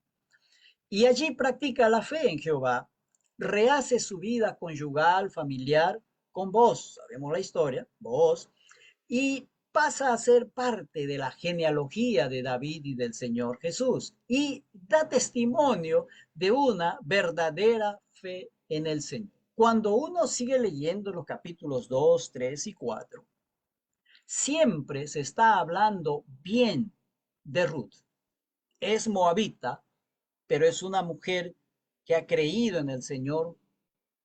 Y allí practica la fe en Jehová, rehace su vida conyugal, familiar con Booz, sabemos la historia, Booz, y pasa a ser parte de la genealogía de David y del Señor Jesús, y da testimonio de una verdadera fe en el Señor. Cuando uno sigue leyendo los capítulos 2, 3 y 4, siempre se está hablando bien de Ruth. Es moabita, pero es una mujer que ha creído en el Señor,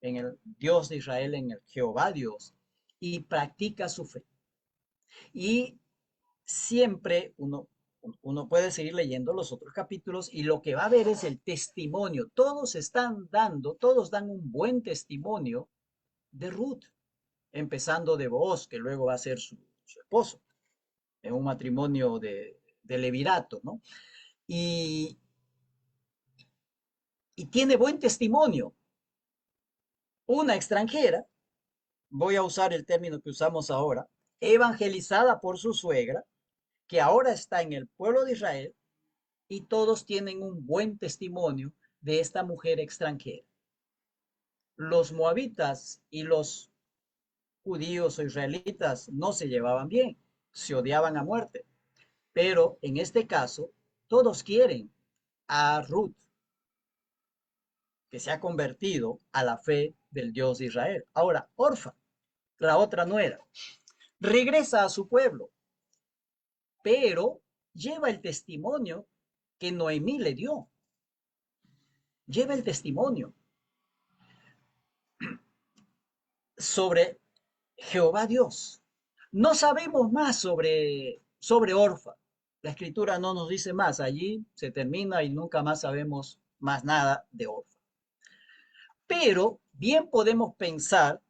en el Dios de Israel, en el Jehová Dios, y practica su fe. Y siempre uno puede seguir leyendo los otros capítulos y lo que va a ver es el testimonio. Todos dan un buen testimonio de Ruth, empezando de Booz, que luego va a ser su esposo, en un matrimonio de levirato, ¿no? Y, y tiene buen testimonio. Una extranjera, voy a usar el término que usamos ahora, evangelizada por su suegra, que ahora está en el pueblo de Israel, y todos tienen un buen testimonio de esta mujer extranjera. Los moabitas y los judíos o israelitas no se llevaban bien, se odiaban a muerte, pero en este caso todos quieren a Ruth, que se ha convertido a la fe del Dios de Israel. Ahora, Orfa, la otra nuera, regresa a su pueblo, pero lleva el testimonio que Noemí le dio. Lleva el testimonio sobre Jehová Dios. No sabemos más sobre Orfa. La escritura no nos dice más. Allí se termina y nunca más sabemos más nada de Orfa. Pero bien podemos pensar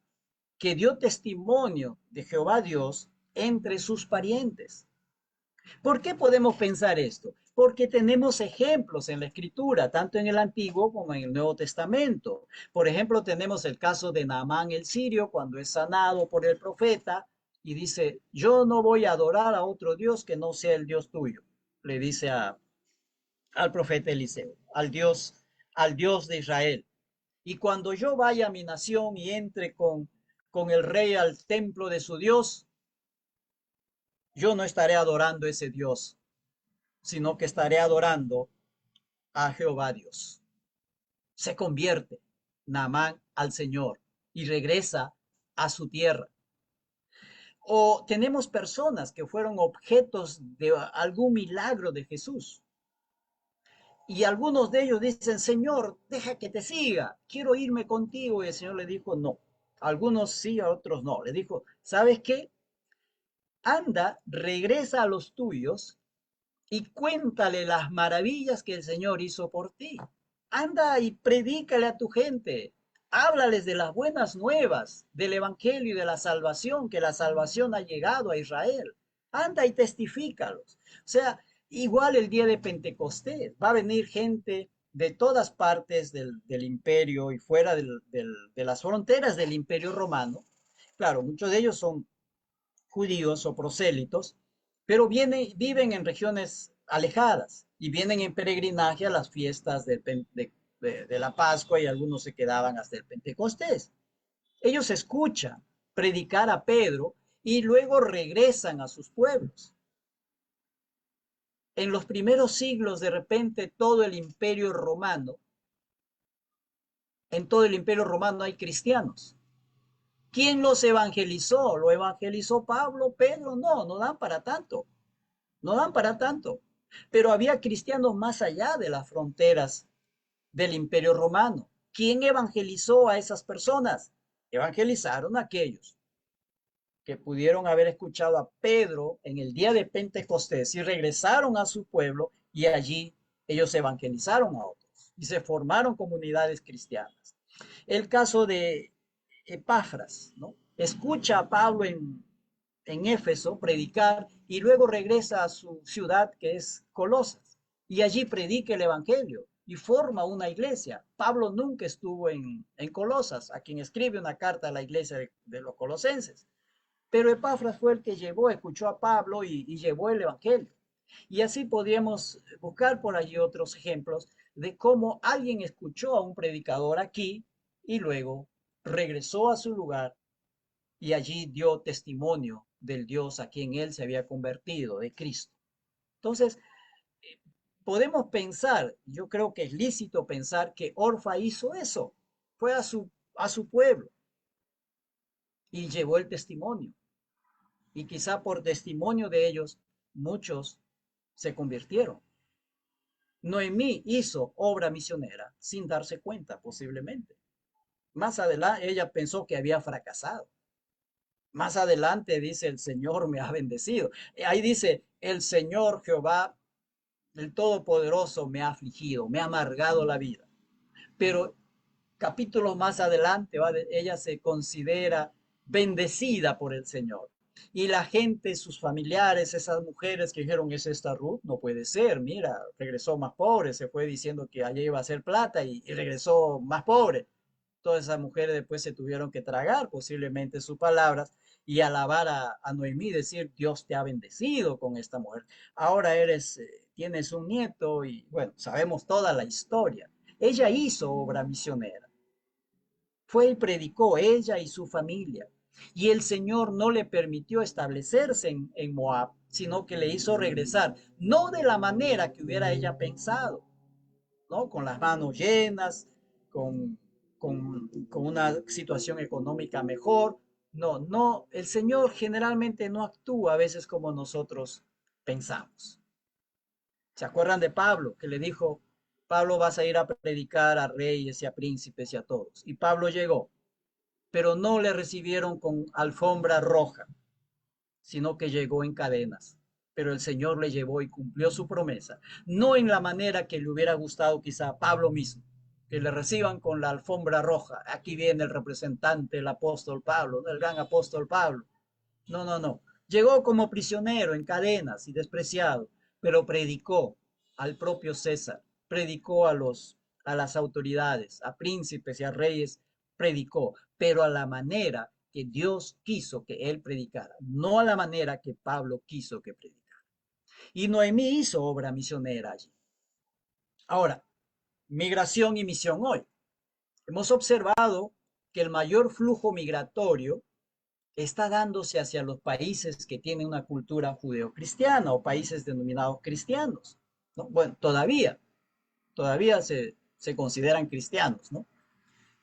que dio testimonio de Jehová Dios entre sus parientes. ¿Por qué podemos pensar esto? Porque tenemos ejemplos en la escritura, tanto en el Antiguo como en el Nuevo Testamento. Por ejemplo, tenemos el caso de Naamán el sirio, cuando es sanado por el profeta y dice, yo no voy a adorar a otro Dios que no sea el Dios tuyo. Le dice al profeta Eliseo, al Dios de Israel. Y cuando yo vaya a mi nación y entre con el rey al templo de su Dios, yo no estaré adorando a ese Dios, sino que estaré adorando a Jehová Dios. Se convierte Naamán al Señor y regresa a su tierra. O tenemos personas que fueron objetos de algún milagro de Jesús. Y algunos de ellos dicen, Señor, deja que te siga, quiero irme contigo. Y el Señor le dijo, no. Algunos sí, a otros no. Le dijo, ¿sabes qué? Anda, regresa a los tuyos y cuéntale las maravillas que el Señor hizo por ti. Anda y predícale a tu gente. Háblales de las buenas nuevas, del Evangelio y de la salvación, que la salvación ha llegado a Israel. Anda y testifícalos. O sea, igual el día de Pentecostés, va a venir gente de todas partes del imperio y fuera de las fronteras del imperio romano. Claro, muchos de ellos son judíos o prosélitos, pero viven en regiones alejadas y vienen en peregrinaje a las fiestas de la Pascua y algunos se quedaban hasta el Pentecostés. Ellos escuchan predicar a Pedro y luego regresan a sus pueblos. En los primeros siglos, de repente, en todo el imperio romano hay cristianos. ¿Quién los evangelizó? ¿Lo evangelizó Pablo, Pedro? No, no dan para tanto. No dan para tanto. Pero había cristianos más allá de las fronteras del Imperio Romano. ¿Quién evangelizó a esas personas? Evangelizaron a aquellos que pudieron haber escuchado a Pedro en el día de Pentecostés y regresaron a su pueblo y allí ellos evangelizaron a otros y se formaron comunidades cristianas. El caso de Epafras, ¿no? escucha a Pablo en Éfeso predicar y luego regresa a su ciudad que es Colosas y allí predica el Evangelio y forma una iglesia. Pablo nunca estuvo en Colosas, a quien escribe una carta a la iglesia de los colosenses, pero Epafras fue el que llevó, escuchó a Pablo y llevó el Evangelio. Y así podríamos buscar por allí otros ejemplos de cómo alguien escuchó a un predicador aquí y luego regresó a su lugar y allí dio testimonio del Dios a quien él se había convertido, de Cristo. Entonces, podemos pensar, yo creo que es lícito pensar que Orfa hizo eso, fue a su pueblo y llevó el testimonio. Y quizá por testimonio de ellos, muchos se convirtieron. Noemí hizo obra misionera sin darse cuenta, posiblemente. Más adelante, ella pensó que había fracasado. Más adelante dice, el Señor me ha bendecido. Ahí dice, el Señor Jehová, el Todopoderoso, me ha afligido, me ha amargado la vida. Pero capítulos más adelante, ella se considera bendecida por el Señor. Y la gente, sus familiares, esas mujeres que dijeron, ¿es esta Ruth? No puede ser, mira, regresó más pobre, se fue diciendo que allá iba a ser plata y regresó más pobre. Todas esas mujeres después se tuvieron que tragar posiblemente sus palabras y alabar a Noemí, decir, Dios te ha bendecido con esta mujer. Ahora tienes un nieto y bueno, sabemos toda la historia. Ella hizo obra misionera. Fue y predicó ella y su familia. Y el Señor no le permitió establecerse en Moab, sino que le hizo regresar, no de la manera que hubiera ella pensado, ¿no? Con las manos llenas, con, con una situación económica mejor. No, no, el Señor generalmente no actúa a veces como nosotros pensamos. ¿Se acuerdan de Pablo que le dijo, Pablo vas a ir a predicar a reyes y a príncipes y a todos? Y Pablo llegó, pero no le recibieron con alfombra roja, sino que llegó en cadenas. Pero el Señor le llevó y cumplió su promesa, no en la manera que le hubiera gustado quizá a Pablo mismo, que le reciban con la alfombra roja. Aquí viene el representante, el apóstol Pablo, el gran apóstol Pablo. No, no, no. Llegó como prisionero en cadenas y despreciado, pero predicó al propio César, predicó a las autoridades, a príncipes y a reyes, predicó, pero a la manera que Dios quiso que él predicara, no a la manera que Pablo quiso que predicara. Y Noemí hizo obra misionera allí. Ahora, migración y misión hoy. Hemos observado que el mayor flujo migratorio está dándose hacia los países que tienen una cultura judeocristiana o países denominados cristianos, ¿no? Bueno, todavía se consideran cristianos, ¿no?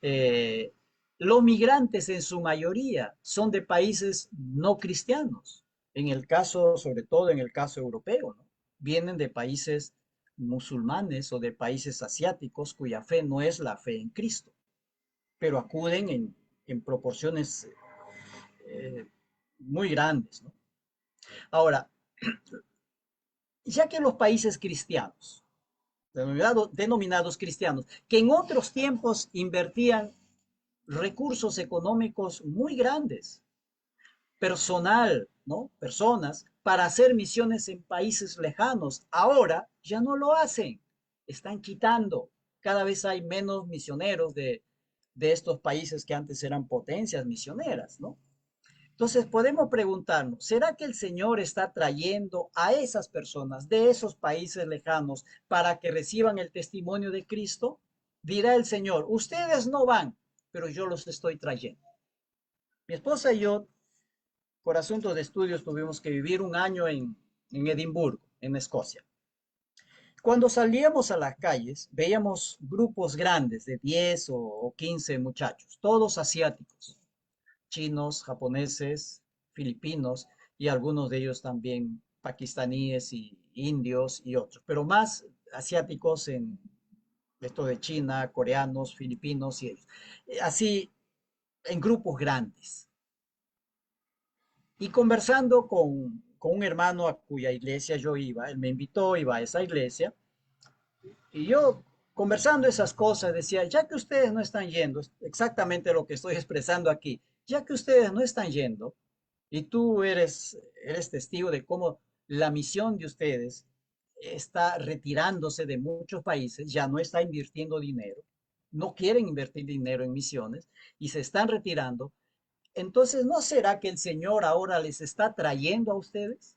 Eh, los migrantes en su mayoría son de países no cristianos, en el caso, sobre todo en el caso europeo, ¿no? Vienen de países musulmanes o de países asiáticos cuya fe no es la fe en Cristo, pero acuden en proporciones eh, muy grandes, ¿no? Ahora, ya que los países cristianos, denominados cristianos, que en otros tiempos invertían recursos económicos muy grandes, personal, ¿no? Personas, para hacer misiones en países lejanos, ahora ya no lo hacen, están quitando, cada vez hay menos misioneros de estos países que antes eran potencias misioneras, ¿no? Entonces podemos preguntarnos, ¿será que el Señor está trayendo a esas personas de esos países lejanos para que reciban el testimonio de Cristo? Dirá el Señor, ustedes no van, pero yo los estoy trayendo. Mi esposa y yo, por asuntos de estudios, tuvimos que vivir un año en Edimburgo, en Escocia. Cuando salíamos a las calles, veíamos grupos grandes de 10 o 15 muchachos, todos asiáticos, chinos, japoneses, filipinos y algunos de ellos también pakistaníes y indios y otros, pero más asiáticos en esto de China, coreanos, filipinos y ellos. Así en grupos grandes. Y conversando con un hermano a cuya iglesia yo iba, él me invitó, iba a esa iglesia, y yo conversando esas cosas decía, ya que ustedes no están yendo, es exactamente lo que estoy expresando aquí, ya que ustedes no están yendo y tú eres testigo de cómo la misión de ustedes está retirándose de muchos países, ya no está invirtiendo dinero, no quieren invertir dinero en misiones y se están retirando, entonces ¿no será que el Señor ahora les está trayendo a ustedes?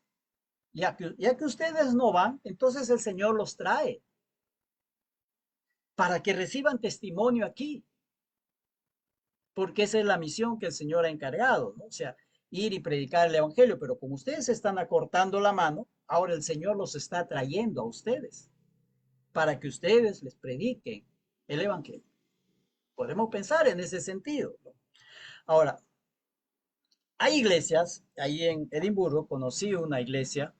Ya que ustedes no van, entonces el Señor los trae para que reciban testimonio aquí, porque esa es la misión que el Señor ha encargado, ¿no? O sea, ir y predicar el Evangelio, pero como ustedes están acortando la mano, ahora el Señor los está trayendo a ustedes para que ustedes les prediquen el Evangelio. Podemos pensar en ese sentido, ¿no? Ahora, hay iglesias, ahí en Edimburgo conocí una iglesia,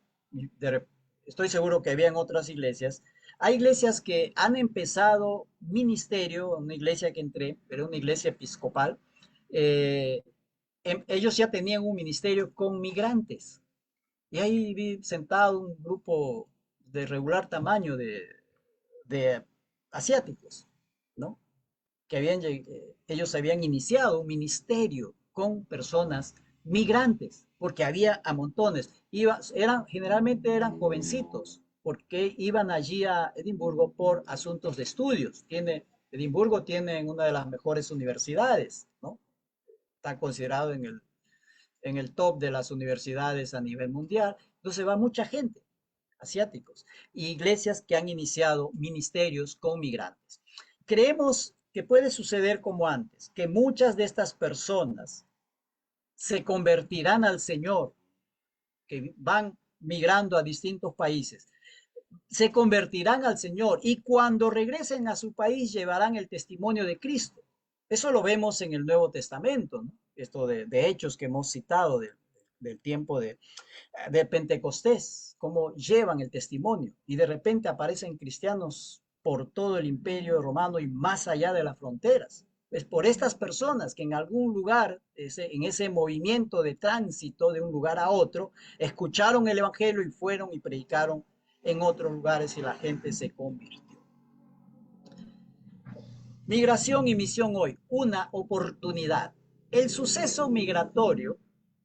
estoy seguro que habían otras iglesias, hay iglesias que han empezado ministerio, una iglesia que entré, pero una iglesia episcopal, eh, ellos ya tenían un ministerio con migrantes. Y ahí vi sentado un grupo de regular tamaño de asiáticos, ¿no? Que ellos habían iniciado un ministerio con personas migrantes, porque había a montones. Generalmente eran jovencitos, porque iban allí a Edimburgo por asuntos de estudios. Edimburgo tiene una de las mejores universidades, ¿no? Está considerado en el top de las universidades a nivel mundial. Entonces va mucha gente, asiáticos, y iglesias que han iniciado ministerios con migrantes. Creemos que puede suceder como antes, que muchas de estas personas se convertirán al Señor, que van migrando a distintos países, se convertirán al Señor y cuando regresen a su país llevarán el testimonio de Cristo. Eso lo vemos en el Nuevo Testamento, ¿no? Esto de hechos que hemos citado del tiempo de Pentecostés, cómo llevan el testimonio y de repente aparecen cristianos por todo el imperio romano y más allá de las fronteras. Es por estas personas que en algún lugar, en ese movimiento de tránsito de un lugar a otro, escucharon el Evangelio y fueron y predicaron en otros lugares y la gente se convirtió. Migración y misión hoy, una oportunidad. El suceso migratorio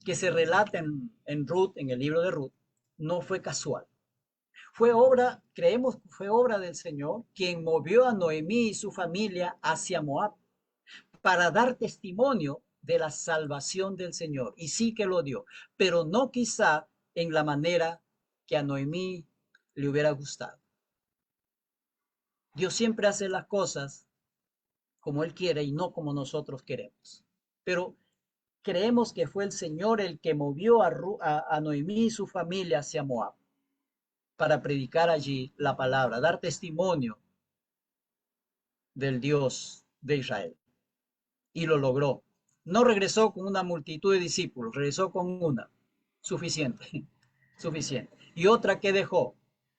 que se relata en Ruth, en el libro de Ruth, no fue casual. Creemos que fue obra del Señor, quien movió a Noemí y su familia hacia Moab para dar testimonio de la salvación del Señor. Y sí que lo dio, pero no quizá en la manera que a Noemí le hubiera gustado. Dios siempre hace las cosas como Él quiere y no como nosotros queremos. Pero creemos que fue el Señor el que movió a Noemí y su familia hacia Moab para predicar allí la palabra, dar testimonio del Dios de Israel. Y lo logró. No regresó con una multitud de discípulos, regresó con una. Suficiente, suficiente. Y otra que dejó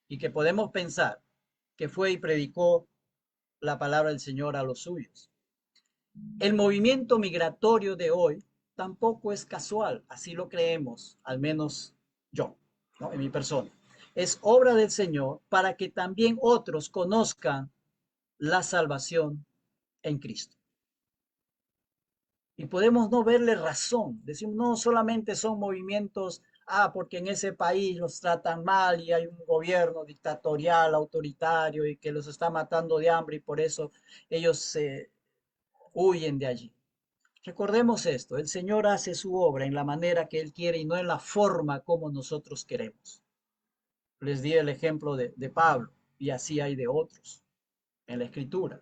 y que podemos pensar que fue y predicó la palabra del Señor a los suyos. El movimiento migratorio de hoy tampoco es casual, así lo creemos, al menos yo, ¿no? En mi persona. Es obra del Señor para que también otros conozcan la salvación en Cristo. Y podemos no verle razón, decimos, no solamente son movimientos, porque en ese país los tratan mal y hay un gobierno dictatorial, autoritario y que los está matando de hambre y por eso ellos se huyen de allí. Recordemos esto, el Señor hace su obra en la manera que Él quiere y no en la forma como nosotros queremos. Les di el ejemplo de Pablo y así hay de otros en la Escritura.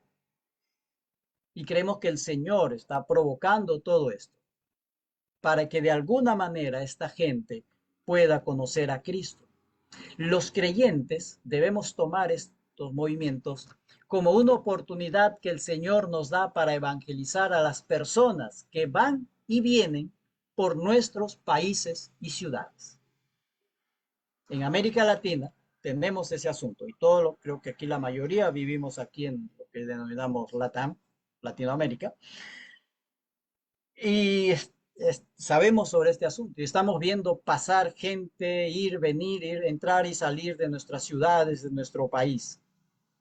Y creemos que el Señor está provocando todo esto para que de alguna manera esta gente pueda conocer a Cristo. Los creyentes debemos tomar estos movimientos como una oportunidad que el Señor nos da para evangelizar a las personas que van y vienen por nuestros países y ciudades. En América Latina tenemos ese asunto y creo que aquí la mayoría vivimos aquí en lo que denominamos LATAM, Latinoamérica, y sabemos sobre este asunto y estamos viendo pasar gente, ir, venir, entrar y salir de nuestras ciudades, de nuestro país.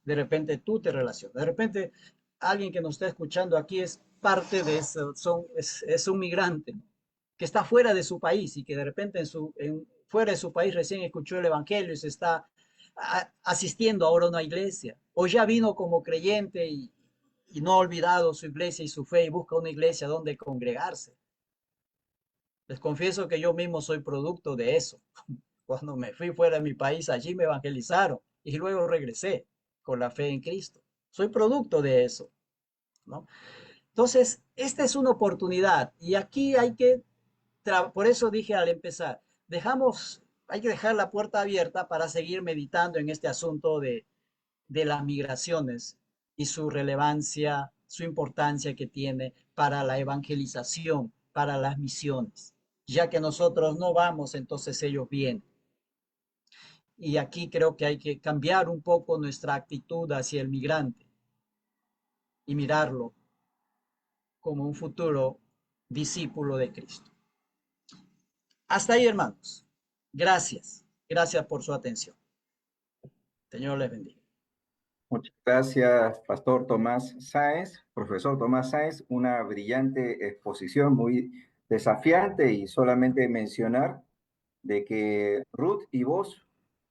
De repente tú te relacionas, de repente alguien que nos está escuchando aquí es parte de eso, es un migrante, ¿no? Que está fuera de su país y que de repente fuera de su país recién escuchó el Evangelio y se está asistiendo ahora a una iglesia, o ya vino como creyente y no ha olvidado su iglesia y su fe y busca una iglesia donde congregarse. Les confieso que yo mismo soy producto de eso. Cuando me fui fuera de mi país, allí me evangelizaron y luego regresé con la fe en Cristo. Soy producto de eso, ¿no? Entonces, esta es una oportunidad y aquí hay que, por eso dije al empezar, hay que dejar la puerta abierta para seguir meditando en este asunto de las migraciones y su relevancia, su importancia que tiene para la evangelización, para las misiones. Ya que nosotros no vamos, entonces ellos vienen. Y aquí creo que hay que cambiar un poco nuestra actitud hacia el migrante y mirarlo como un futuro discípulo de Cristo. Hasta ahí, hermanos. Gracias. Gracias por su atención. Señor les bendiga. Muchas gracias, Pastor Tomás Sáenz, profesor Tomás Sáenz, una brillante exposición, muy desafiante, y solamente mencionar de que Ruth y vos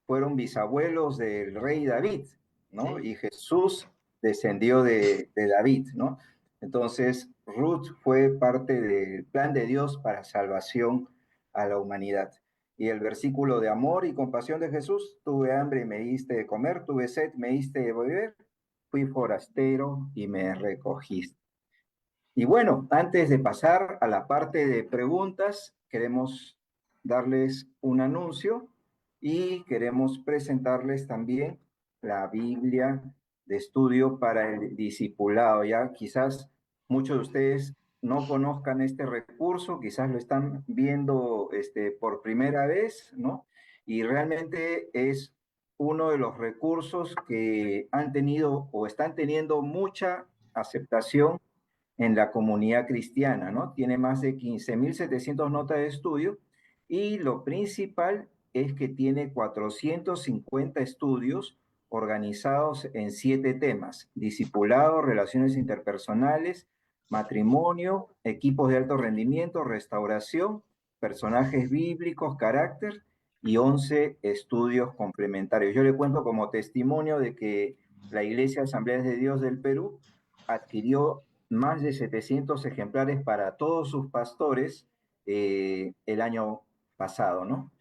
fueron bisabuelos del rey David, ¿no? Sí. Y Jesús descendió de David, ¿no? Entonces, Ruth fue parte del plan de Dios para salvación a la humanidad. Y el versículo de amor y compasión de Jesús: tuve hambre y me diste de comer, tuve sed, me diste de beber, fui forastero y me recogiste. Y bueno, antes de pasar a la parte de preguntas, queremos darles un anuncio y queremos presentarles también la Biblia de estudio para el discipulado. Ya quizás muchos de ustedes no conozcan este recurso, quizás lo están viendo por primera vez, ¿no? Y realmente es uno de los recursos que han tenido o están teniendo mucha aceptación en la comunidad cristiana, ¿no? Tiene más de 15.700 notas de estudio, y lo principal es que tiene 450 estudios organizados en 7 temas: discipulado, relaciones interpersonales, matrimonio, equipos de alto rendimiento, restauración, personajes bíblicos, carácter, y 11 estudios complementarios. Yo le cuento como testimonio de que la Iglesia Asambleas de Dios del Perú adquirió más de 700 ejemplares para todos sus pastores el año pasado, ¿no?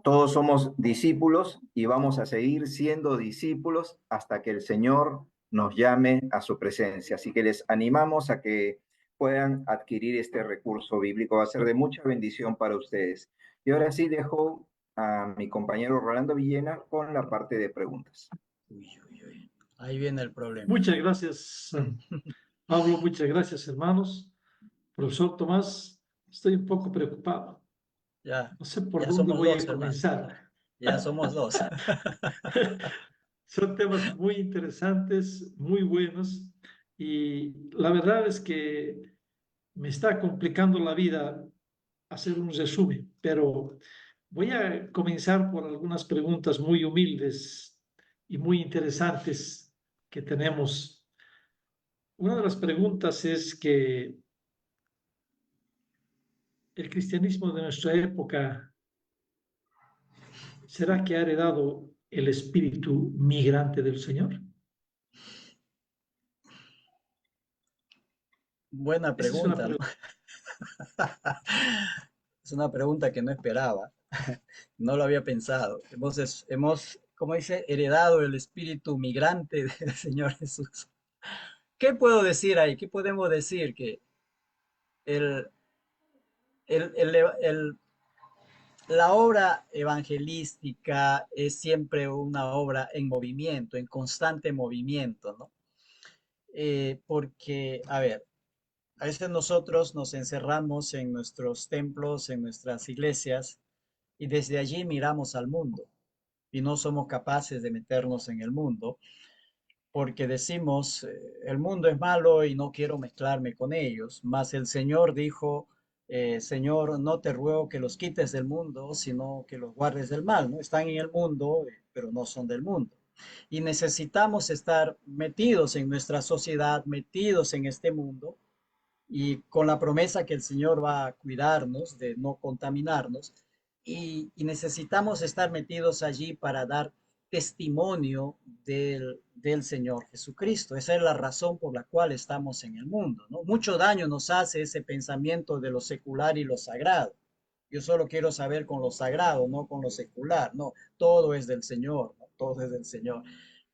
Todos somos discípulos y vamos a seguir siendo discípulos hasta que el Señor nos llame a su presencia. Así que les animamos a que puedan adquirir este recurso bíblico. Va a ser de mucha bendición para ustedes. Y ahora sí dejo a mi compañero Rolando Villena con la parte de preguntas. Uy, uy, uy. Ahí viene el problema. Muchas gracias, Pablo. Muchas gracias, hermanos. Profesor Tomás, estoy un poco preocupado. Ya, No sé por ya dónde somos voy dos, a hermano. comenzar. Ya somos dos. Son temas muy interesantes, muy buenos, y la verdad es que me está complicando la vida hacer un resumen, pero voy a comenzar por algunas preguntas muy humildes y muy interesantes que tenemos. Una de las preguntas es que el cristianismo de nuestra época, ¿será que ha heredado el espíritu migrante del Señor? Buena Esa es una pregunta, ¿no? pregunta. Es una pregunta que no esperaba. No lo había pensado. Como dice, heredado el espíritu migrante del Señor Jesús. ¿Qué puedo decir ahí? ¿Qué podemos decir? Que el, el, el, el- la obra evangelística es siempre una obra en movimiento, en constante movimiento, ¿no? Porque, a ver, a veces nosotros nos encerramos en nuestros templos, en nuestras iglesias, y desde allí miramos al mundo y no somos capaces de meternos en el mundo porque decimos, el mundo es malo y no quiero mezclarme con ellos, mas el Señor dijo, Señor, no te ruego que los quites del mundo, sino que los guardes del mal, ¿no? Están en el mundo, pero no son del mundo. Y necesitamos estar metidos en nuestra sociedad, metidos en este mundo, y con la promesa que el Señor va a cuidarnos de no contaminarnos y necesitamos estar metidos allí para dar testimonio del Señor Jesucristo. Esa es la razón por la cual estamos en el mundo, ¿no? Mucho daño nos hace ese pensamiento de lo secular y lo sagrado. Yo solo quiero saber con lo sagrado, no con lo secular, no, todo es del Señor, ¿no? Todo es del Señor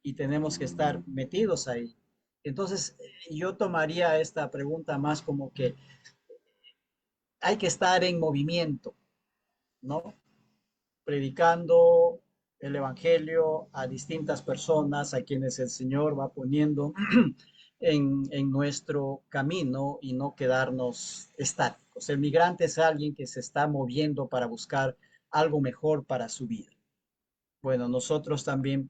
y tenemos que estar metidos ahí. Entonces, yo tomaría esta pregunta más como que hay que estar en movimiento, ¿no? Predicando el Evangelio a distintas personas, a quienes el Señor va poniendo en nuestro camino y no quedarnos estáticos. El migrante es alguien que se está moviendo para buscar algo mejor para su vida. Bueno, nosotros también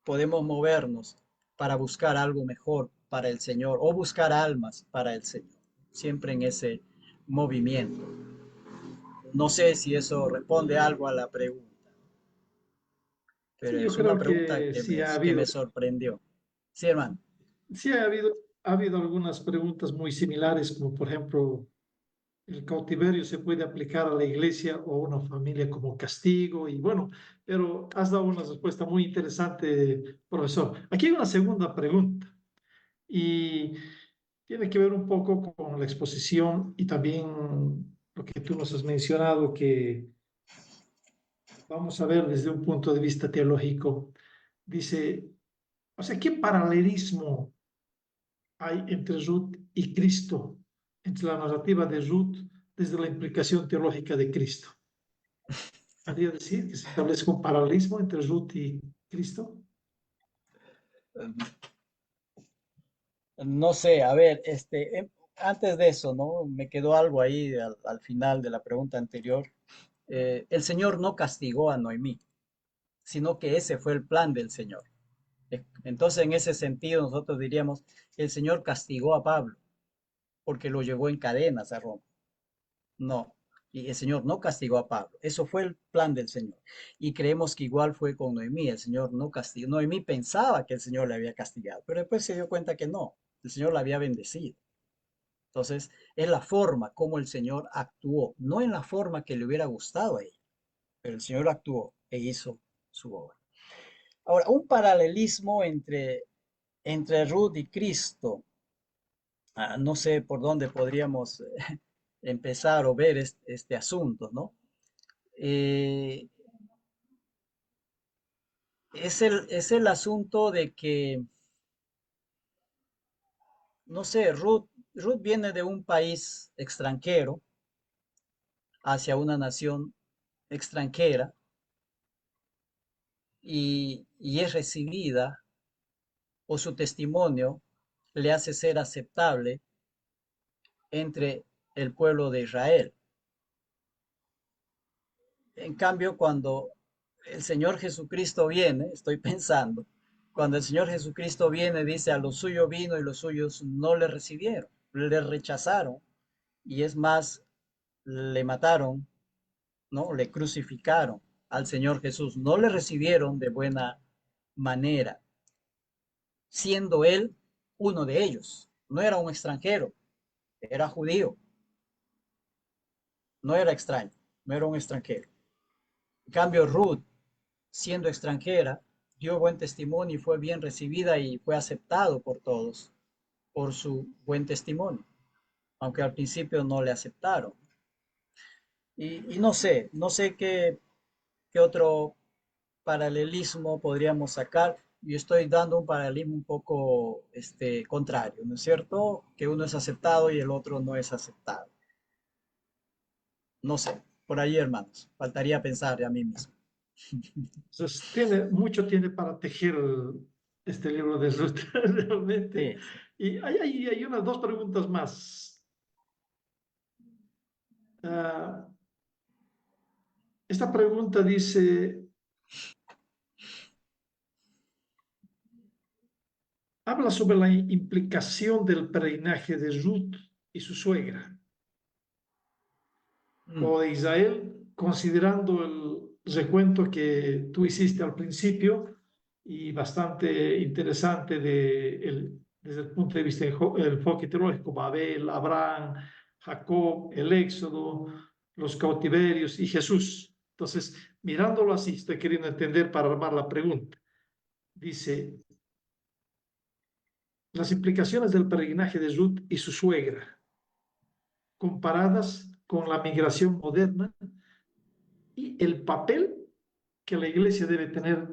podemos movernos para buscar algo mejor para el Señor o buscar almas para el Señor, siempre en ese movimiento. No sé si eso responde algo a la pregunta, Sí, pero yo es una creo pregunta que sí ha que habido, me sorprendió. Sí, hermano. sí ha habido algunas preguntas muy similares, como por ejemplo, ¿el cautiverio se puede aplicar a la iglesia o a una familia como castigo? Y bueno, pero has dado una respuesta muy interesante, profesor. Aquí hay una segunda pregunta y tiene que ver un poco con la exposición y también lo que tú nos has mencionado, que vamos a ver desde un punto de vista teológico. Dice, o sea, ¿qué paralelismo hay entre Ruth y Cristo, entre la narrativa de Ruth desde la implicación teológica de Cristo? ¿Podría decir que se establece un paralelismo entre Ruth y Cristo? No sé, a ver, antes de eso, ¿no? Me quedó algo ahí al final de la pregunta anterior. El Señor no castigó a Noemí, sino que ese fue el plan del Señor. Entonces, en ese sentido, nosotros diríamos, el Señor castigó a Pablo porque lo llevó en cadenas a Roma. No, y el Señor no castigó a Pablo. Eso fue el plan del Señor. Y creemos que igual fue con Noemí. El Señor no castigó. Noemí pensaba que el Señor le había castigado, pero después se dio cuenta que no. El Señor la había bendecido. Entonces, es la forma como el Señor actuó, no en la forma que le hubiera gustado a ella, pero el Señor actuó e hizo su obra. Ahora, un paralelismo entre Ruth y Cristo. No sé por dónde podríamos empezar o ver este asunto, ¿no? Eh, es el asunto de que, no sé, Ruth viene de un país extranjero hacia una nación extranjera y es recibida o su testimonio le hace ser aceptable entre el pueblo de Israel. En cambio, cuando el Señor Jesucristo viene, estoy pensando, cuando el Señor Jesucristo viene, dice, a lo suyo vino y los suyos no le recibieron, le rechazaron y es más, le mataron, ¿no? Le crucificaron al Señor Jesús, no le recibieron de buena manera, siendo él uno de ellos. No era un extranjero, era judío, no era extraño, no era un extranjero. En cambio, Ruth, siendo extranjera, dio buen testimonio y fue bien recibida y fue aceptado por todos por su buen testimonio, aunque al principio no le aceptaron. Y no sé, no sé qué otro paralelismo podríamos sacar. Yo estoy dando un paralelismo un poco contrario, ¿no es cierto? Que uno es aceptado y el otro no es aceptado. No sé, por ahí, hermanos, faltaría pensar a mí mismo. Entonces, mucho tiene para tejer este libro de Ruth, realmente. Sí, sí. Y hay unas dos preguntas más. Ah, esta pregunta dice, habla sobre la implicación del peregrinaje de Ruth y su suegra, Mm, o de Israel, considerando el recuento que tú hiciste al principio y bastante interesante de desde el punto de vista del enfoque teológico, Babel, Abraham, Jacob, el Éxodo, los cautiverios y Jesús. Entonces, mirándolo así, estoy queriendo entender para armar la pregunta. Dice, las implicaciones del peregrinaje de Ruth y su suegra, comparadas con la migración moderna y el papel que la iglesia debe tener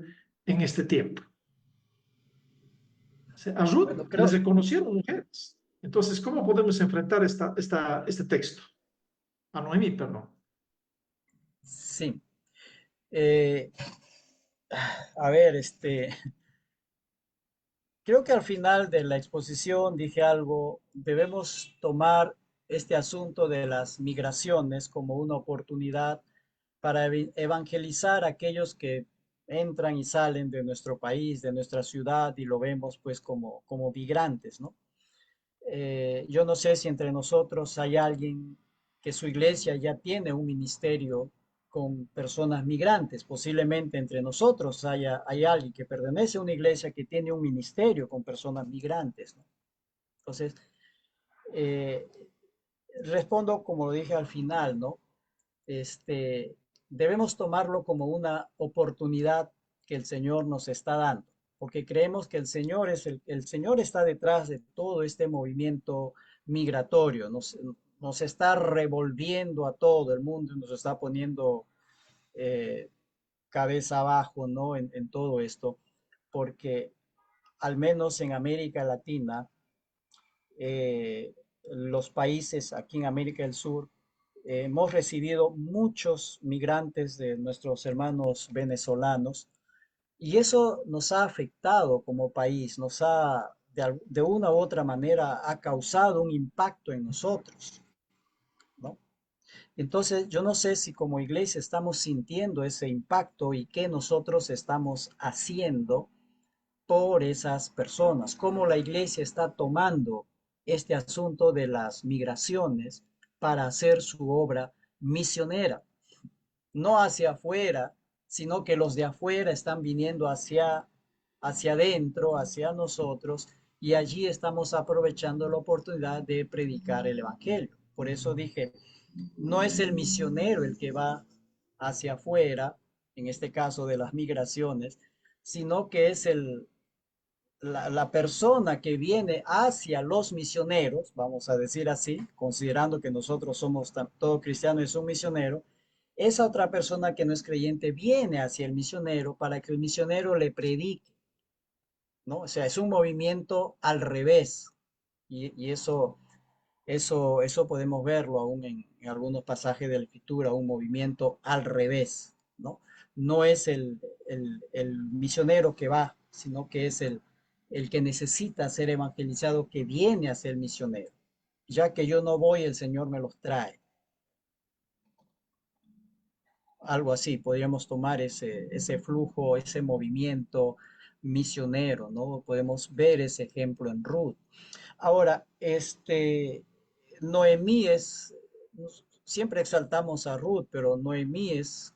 en este tiempo. O sea, a Bueno, Ruth les creo, reconocieron mujeres. Entonces, ¿cómo podemos enfrentar este texto? A Noemí, perdón. sí. Eh, a ver, creo que al final de la exposición dije algo, debemos tomar este asunto de las migraciones como una oportunidad para evangelizar a aquellos que entran y salen de nuestro país, de nuestra ciudad y lo vemos pues como migrantes, ¿no? Yo no sé si entre nosotros hay alguien que su iglesia ya tiene un ministerio con personas migrantes. Posiblemente entre nosotros hay alguien que pertenece a una iglesia que tiene un ministerio con personas migrantes, ¿no? Entonces, eh, respondo como lo dije al final, ¿no? Este, debemos tomarlo como una oportunidad que el Señor nos está dando, porque creemos que el Señor está detrás de todo este movimiento migratorio, nos está revolviendo a todo el mundo, nos está poniendo eh, cabeza abajo, ¿no? En todo esto, porque al menos en América Latina, los países aquí en América del Sur, hemos recibido muchos migrantes de nuestros hermanos venezolanos y eso nos ha afectado como país, de una u otra manera, ha causado un impacto en nosotros, ¿no? Entonces, yo no sé si como iglesia estamos sintiendo ese impacto y qué nosotros estamos haciendo por esas personas, cómo la iglesia está tomando este asunto de las migraciones para hacer su obra misionera, no hacia afuera, sino que los de afuera están viniendo hacia adentro, hacia nosotros, y allí estamos aprovechando la oportunidad de predicar el Evangelio. Por eso dije, no es el misionero el que va hacia afuera, en este caso de las migraciones, sino que es la persona que viene hacia los misioneros, vamos a decir así, considerando que nosotros somos todo cristiano es un misionero, esa otra persona que no es creyente viene hacia el misionero para que el misionero le predique, ¿no? O sea, es un movimiento al revés y eso podemos verlo aún en algunos pasajes de la Escritura, un movimiento al revés, ¿no? No es el misionero que va, sino que es el que necesita ser evangelizado que viene a ser misionero. Ya que yo no voy, el Señor me los trae. Algo así, podríamos tomar ese flujo, ese movimiento misionero, ¿no? Podemos ver ese ejemplo en Ruth. Ahora, Noemí es, siempre exaltamos a Ruth, pero Noemí es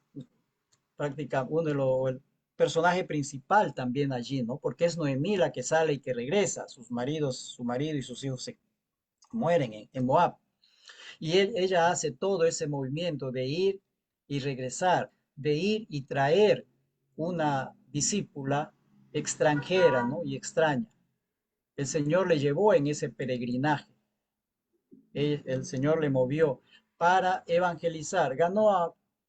prácticamente el personaje principal también allí, ¿no? Porque es Noemí la que sale y que regresa. Su marido y sus hijos se mueren en Moab. Y ella hace todo ese movimiento de ir y regresar, de ir y traer una discípula extranjera, ¿no? Y extraña. El Señor le llevó en ese peregrinaje. El Señor le movió para evangelizar.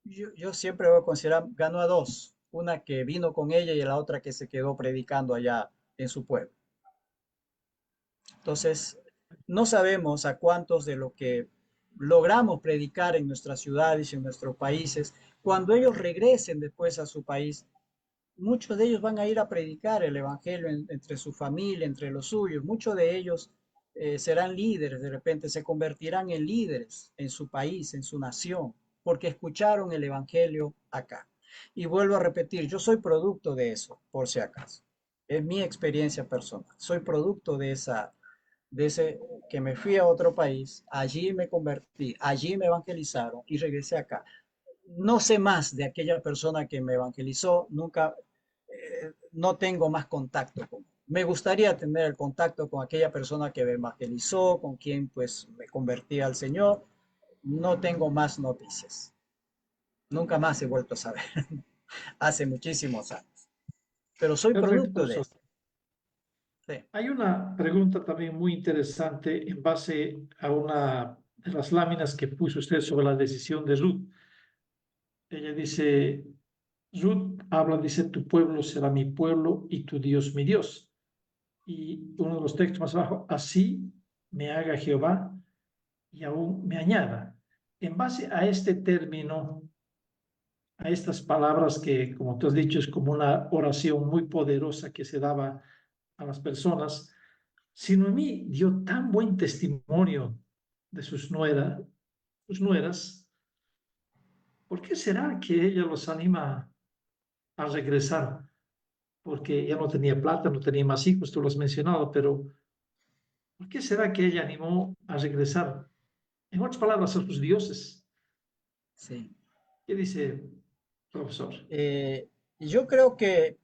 Yo siempre voy a considerar, ganó a dos, una que vino con ella y la otra que se quedó predicando allá en su pueblo. Entonces, no sabemos a cuántos de lo que logramos predicar en nuestras ciudades y en nuestros países, cuando ellos regresen después a su país, muchos de ellos van a ir a predicar el evangelio entre su familia, entre los suyos. Muchos de ellos serán líderes, de repente se convertirán en líderes en su país, en su nación, porque escucharon el evangelio acá. Y vuelvo a repetir, yo soy producto de eso, por si acaso. Es mi experiencia personal. Soy producto de ese que me fui a otro país, allí me convertí, allí me evangelizaron y regresé acá. No sé más de aquella persona que me evangelizó, nunca, no tengo más contacto con. Me gustaría tener el contacto con aquella persona que me evangelizó, con quien pues me convertí al Señor. No tengo más noticias. Nunca más he vuelto a saber. Hace muchísimos años. Pero soy Perfecto, producto de profesor. esto. Sí, Hay una pregunta también muy interesante en base a una de las láminas que puso usted sobre la decisión de Ruth. Ella dice, Ruth habla, dice, tu pueblo será mi pueblo y tu Dios mi Dios. Y uno de los textos más abajo, así me haga Jehová y aún me añada. En base a este término, a estas palabras que, como tú has dicho, es como una oración muy poderosa que se daba a las personas, si Noemí dio tan buen testimonio de sus nueras, ¿por qué será que ella los anima a regresar? Porque ya no tenía plata, no tenía más hijos, tú lo has mencionado, pero ¿por qué será que ella animó a regresar? En otras palabras, a sus dioses. sí. ¿Qué dice, profesor? Yo creo que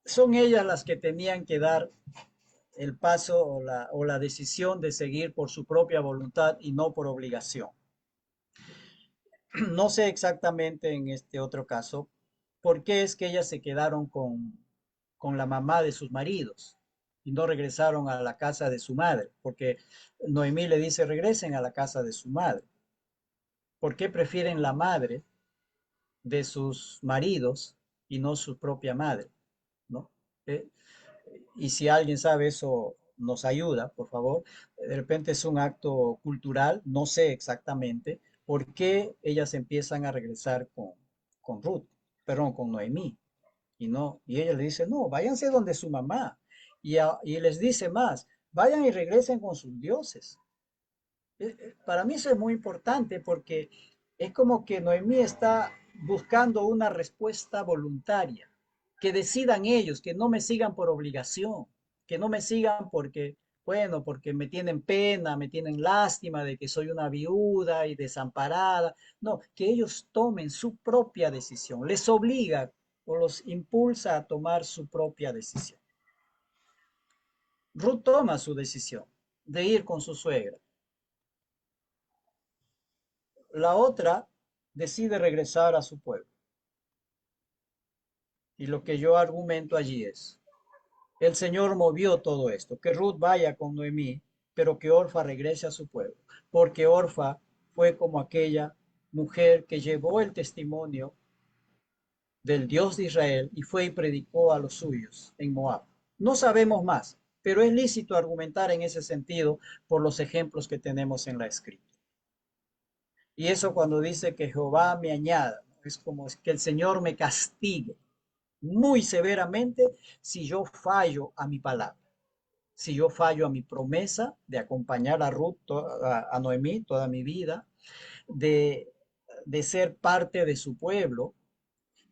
son ellas las que tenían que dar el paso o la decisión de seguir por su propia voluntad y no por obligación. No sé exactamente en este otro caso por qué es que ellas se quedaron con la mamá de sus maridos y no regresaron a la casa de su madre, porque Noemí le dice regresen a la casa de su madre. ¿Por qué prefieren la madre de sus maridos y no su propia madre? ¿No? Eh, y si alguien sabe eso, nos ayuda, por favor. De repente es un acto cultural, no sé exactamente por qué ellas empiezan a regresar con Ruth, perdón, con Noemí. Y no, y ella le dice, no, váyanse donde su mamá. Y les dice más, vayan y regresen con sus dioses. Para mí eso es muy importante porque es como que Noemí está buscando una respuesta voluntaria, que decidan ellos, que no me sigan por obligación, que no me sigan porque, bueno, porque me tienen pena, me tienen lástima de que soy una viuda y desamparada. No, que ellos tomen su propia decisión, les obliga o los impulsa a tomar su propia decisión. Ruth toma su decisión de ir con su suegra. La otra decide regresar a su pueblo. Y lo que yo argumento allí es, el Señor movió todo esto, que Ruth vaya con Noemí, pero que Orfa regrese a su pueblo, porque Orfa fue como aquella mujer que llevó el testimonio del Dios de Israel y fue y predicó a los suyos en Moab. No sabemos más, pero es lícito argumentar en ese sentido por los ejemplos que tenemos en la escritura. Y eso cuando dice que Jehová me añada, ¿no? Es como que el Señor me castigue muy severamente si yo fallo a mi palabra, si yo fallo a mi promesa de acompañar a Ruth, a Noemí toda mi vida, de, de ser parte de su pueblo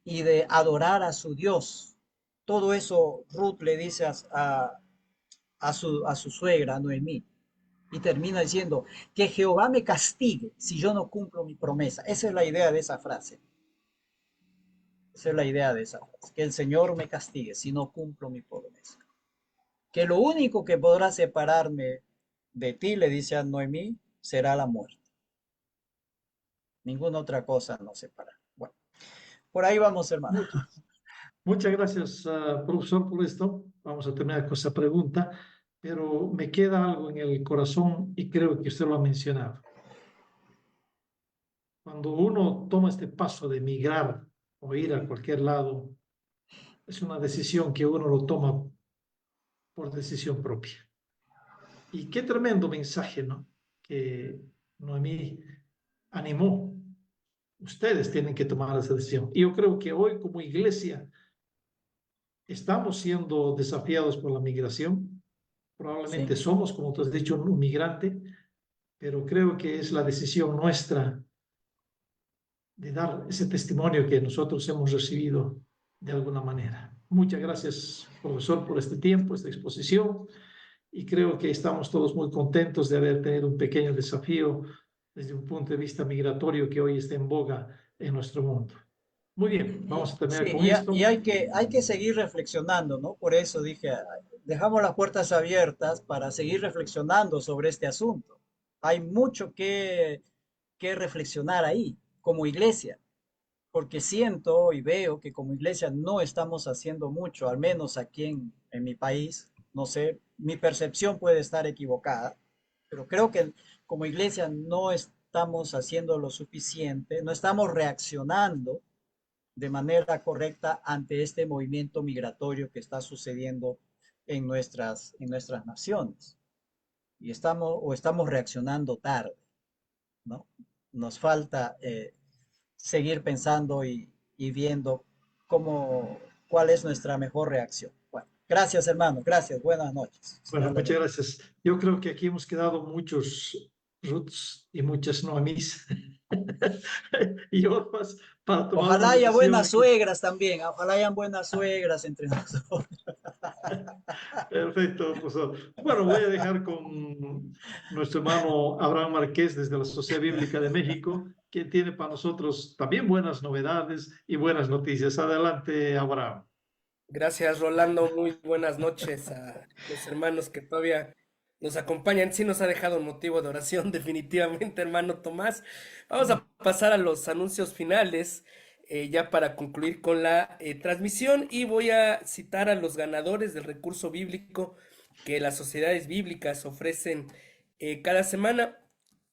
y de adorar a su Dios. Todo eso Ruth le dice a su suegra, a Noemí. Y termina diciendo, que Jehová me castigue si yo no cumplo mi promesa. Esa es la idea de esa frase. Esa es la idea de esa frase. Que el Señor me castigue si no cumplo mi promesa. Que lo único que podrá separarme de ti, le dice a Noemí, será la muerte. Ninguna otra cosa nos separará. Bueno, por ahí vamos, hermano. Muchas gracias, profesor, por esto. Vamos a terminar con esa pregunta, pero me queda algo en el corazón y creo que usted lo ha mencionado. Cuando uno toma este paso de migrar o ir a cualquier lado, es una decisión que uno lo toma por decisión propia. Y qué tremendo mensaje, ¿no? Que Noemí animó. Ustedes tienen que tomar esa decisión. Y yo creo que hoy como iglesia estamos siendo desafiados por la migración. Probablemente Sí, somos, como tú has dicho, un migrante, pero creo que es la decisión nuestra de dar ese testimonio que nosotros hemos recibido de alguna manera. Muchas gracias, profesor, por este tiempo, esta exposición, y creo que estamos todos muy contentos de haber tenido un pequeño desafío desde un punto de vista migratorio que hoy está en boga en nuestro mundo. Muy bien, vamos a terminar sí, con esto. hay que seguir reflexionando, ¿no? Por eso dije, dejamos las puertas abiertas para seguir reflexionando sobre este asunto. Hay mucho que reflexionar ahí como iglesia, porque siento y veo que como iglesia no estamos haciendo mucho, al menos aquí en mi país. No sé, mi percepción puede estar equivocada, pero creo que como iglesia no estamos haciendo lo suficiente, no estamos reaccionando de manera correcta ante este movimiento migratorio que está sucediendo en nuestras naciones. Y estamos reaccionando tarde, ¿no? Nos falta seguir pensando y viendo cuál es nuestra mejor reacción. Bueno, gracias hermano, gracias, buenas noches. Bueno, muchas gracias. Yo creo que aquí hemos quedado muchos Ruths y muchas Noemís y Orfas para tomar Ojalá una haya decisión buenas aquí. suegras también, ojalá hayan buenas suegras entre nosotros. Perfecto, profesor. Bueno, voy a dejar con nuestro hermano Abraham Márquez desde la Sociedad Bíblica de México, quien tiene para nosotros también buenas novedades y buenas noticias. Adelante, Abraham. Gracias, Rolando. Muy buenas noches a los hermanos que todavía nos acompañan. Sí nos ha dejado un motivo de oración, definitivamente, hermano Tomás. Vamos a pasar a los anuncios finales, ya para concluir con la transmisión, y voy a citar a los ganadores del recurso bíblico que las sociedades bíblicas ofrecen cada semana.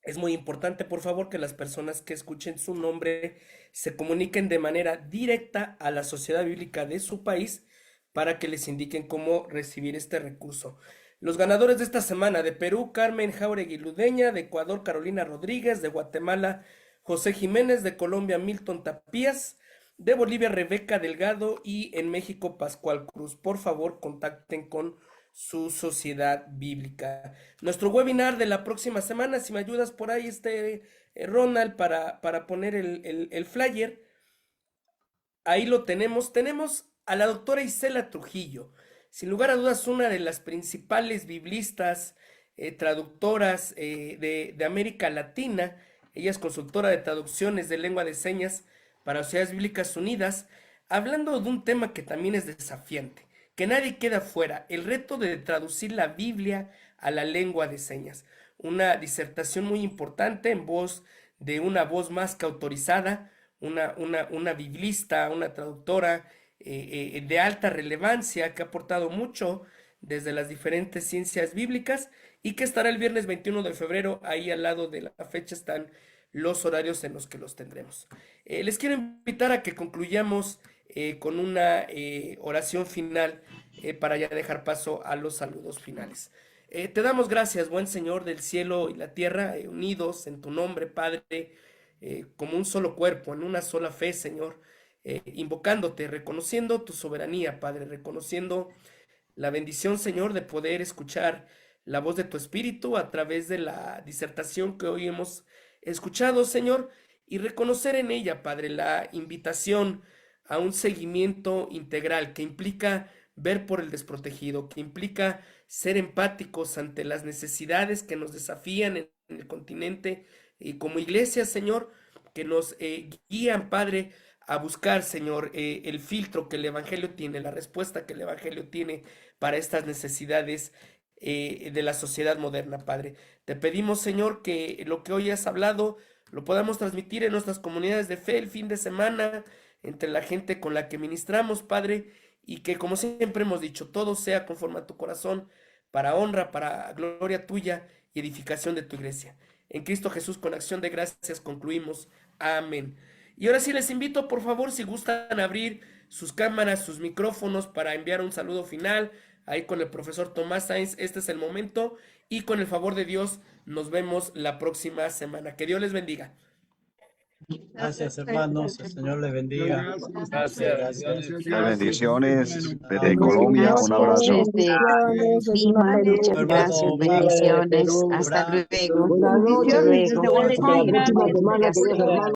Es muy importante, por favor, que las personas que escuchen su nombre se comuniquen de manera directa a la sociedad bíblica de su país para que les indiquen cómo recibir este recurso. Los ganadores de esta semana: de Perú, Carmen Jauregui Ludeña; de Ecuador, Carolina Rodríguez; de Guatemala, José Jiménez; de Colombia, Milton Tapías; de Bolivia, Rebeca Delgado; y en México, Pascual Cruz. Por favor, contacten con su sociedad bíblica. Nuestro webinar de la próxima semana, si me ayudas por ahí, Ronald, para poner el flyer. Ahí lo tenemos. Tenemos a la doctora Isela Trujillo, sin lugar a dudas una de las principales biblistas, traductoras de América Latina. Ella es consultora de traducciones de lengua de señas para Sociedades Bíblicas Unidas, hablando de un tema que también es desafiante, que nadie queda fuera: el reto de traducir la Biblia a la lengua de señas. Una disertación muy importante en voz de una voz más que autorizada, una biblista, una traductora de alta relevancia, que ha aportado mucho desde las diferentes ciencias bíblicas, y que estará el viernes 21 de febrero. Ahí al lado de la fecha están los horarios en los que los tendremos. Les quiero invitar a que concluyamos con una oración final para ya dejar paso a los saludos finales. Te damos gracias, buen Señor del cielo y la tierra, unidos en tu nombre, Padre, como un solo cuerpo, en una sola fe, Señor, invocándote, reconociendo tu soberanía, Padre, reconociendo la bendición, Señor, de poder escuchar la voz de tu Espíritu a través de la disertación que hoy hemos escuchado, Señor, y reconocer en ella, Padre, la invitación a un seguimiento integral que implica ver por el desprotegido, que implica ser empáticos ante las necesidades que nos desafían en el continente, y como iglesia, Señor, que nos guían, Padre, a buscar, Señor, el filtro que el Evangelio tiene, la respuesta que el Evangelio tiene para estas necesidades de la sociedad moderna, Padre. Te pedimos, Señor, que lo que hoy has hablado lo podamos transmitir en nuestras comunidades de fe el fin de semana, entre la gente con la que ministramos, Padre, y que, como siempre hemos dicho, todo sea conforme a tu corazón, para honra, para gloria tuya y edificación de tu iglesia. En Cristo Jesús, con acción de gracias, concluimos. Amén. Y ahora sí les invito, por favor, si gustan abrir sus cámaras, sus micrófonos, para enviar un saludo final ahí con el profesor Tomás Sainz. Este es el momento, y con el favor de Dios nos vemos la próxima semana. Que Dios les bendiga. Gracias, hermanos. El Señor les bendiga. Gracias. Bendiciones desde Hermano, Colombia. Un abrazo. desde Lima, muchas gracias, Hermano, bendiciones. Hasta Abraham. luego. Buenas Hasta noches, luego. hasta la próxima semana, queridos hermanos.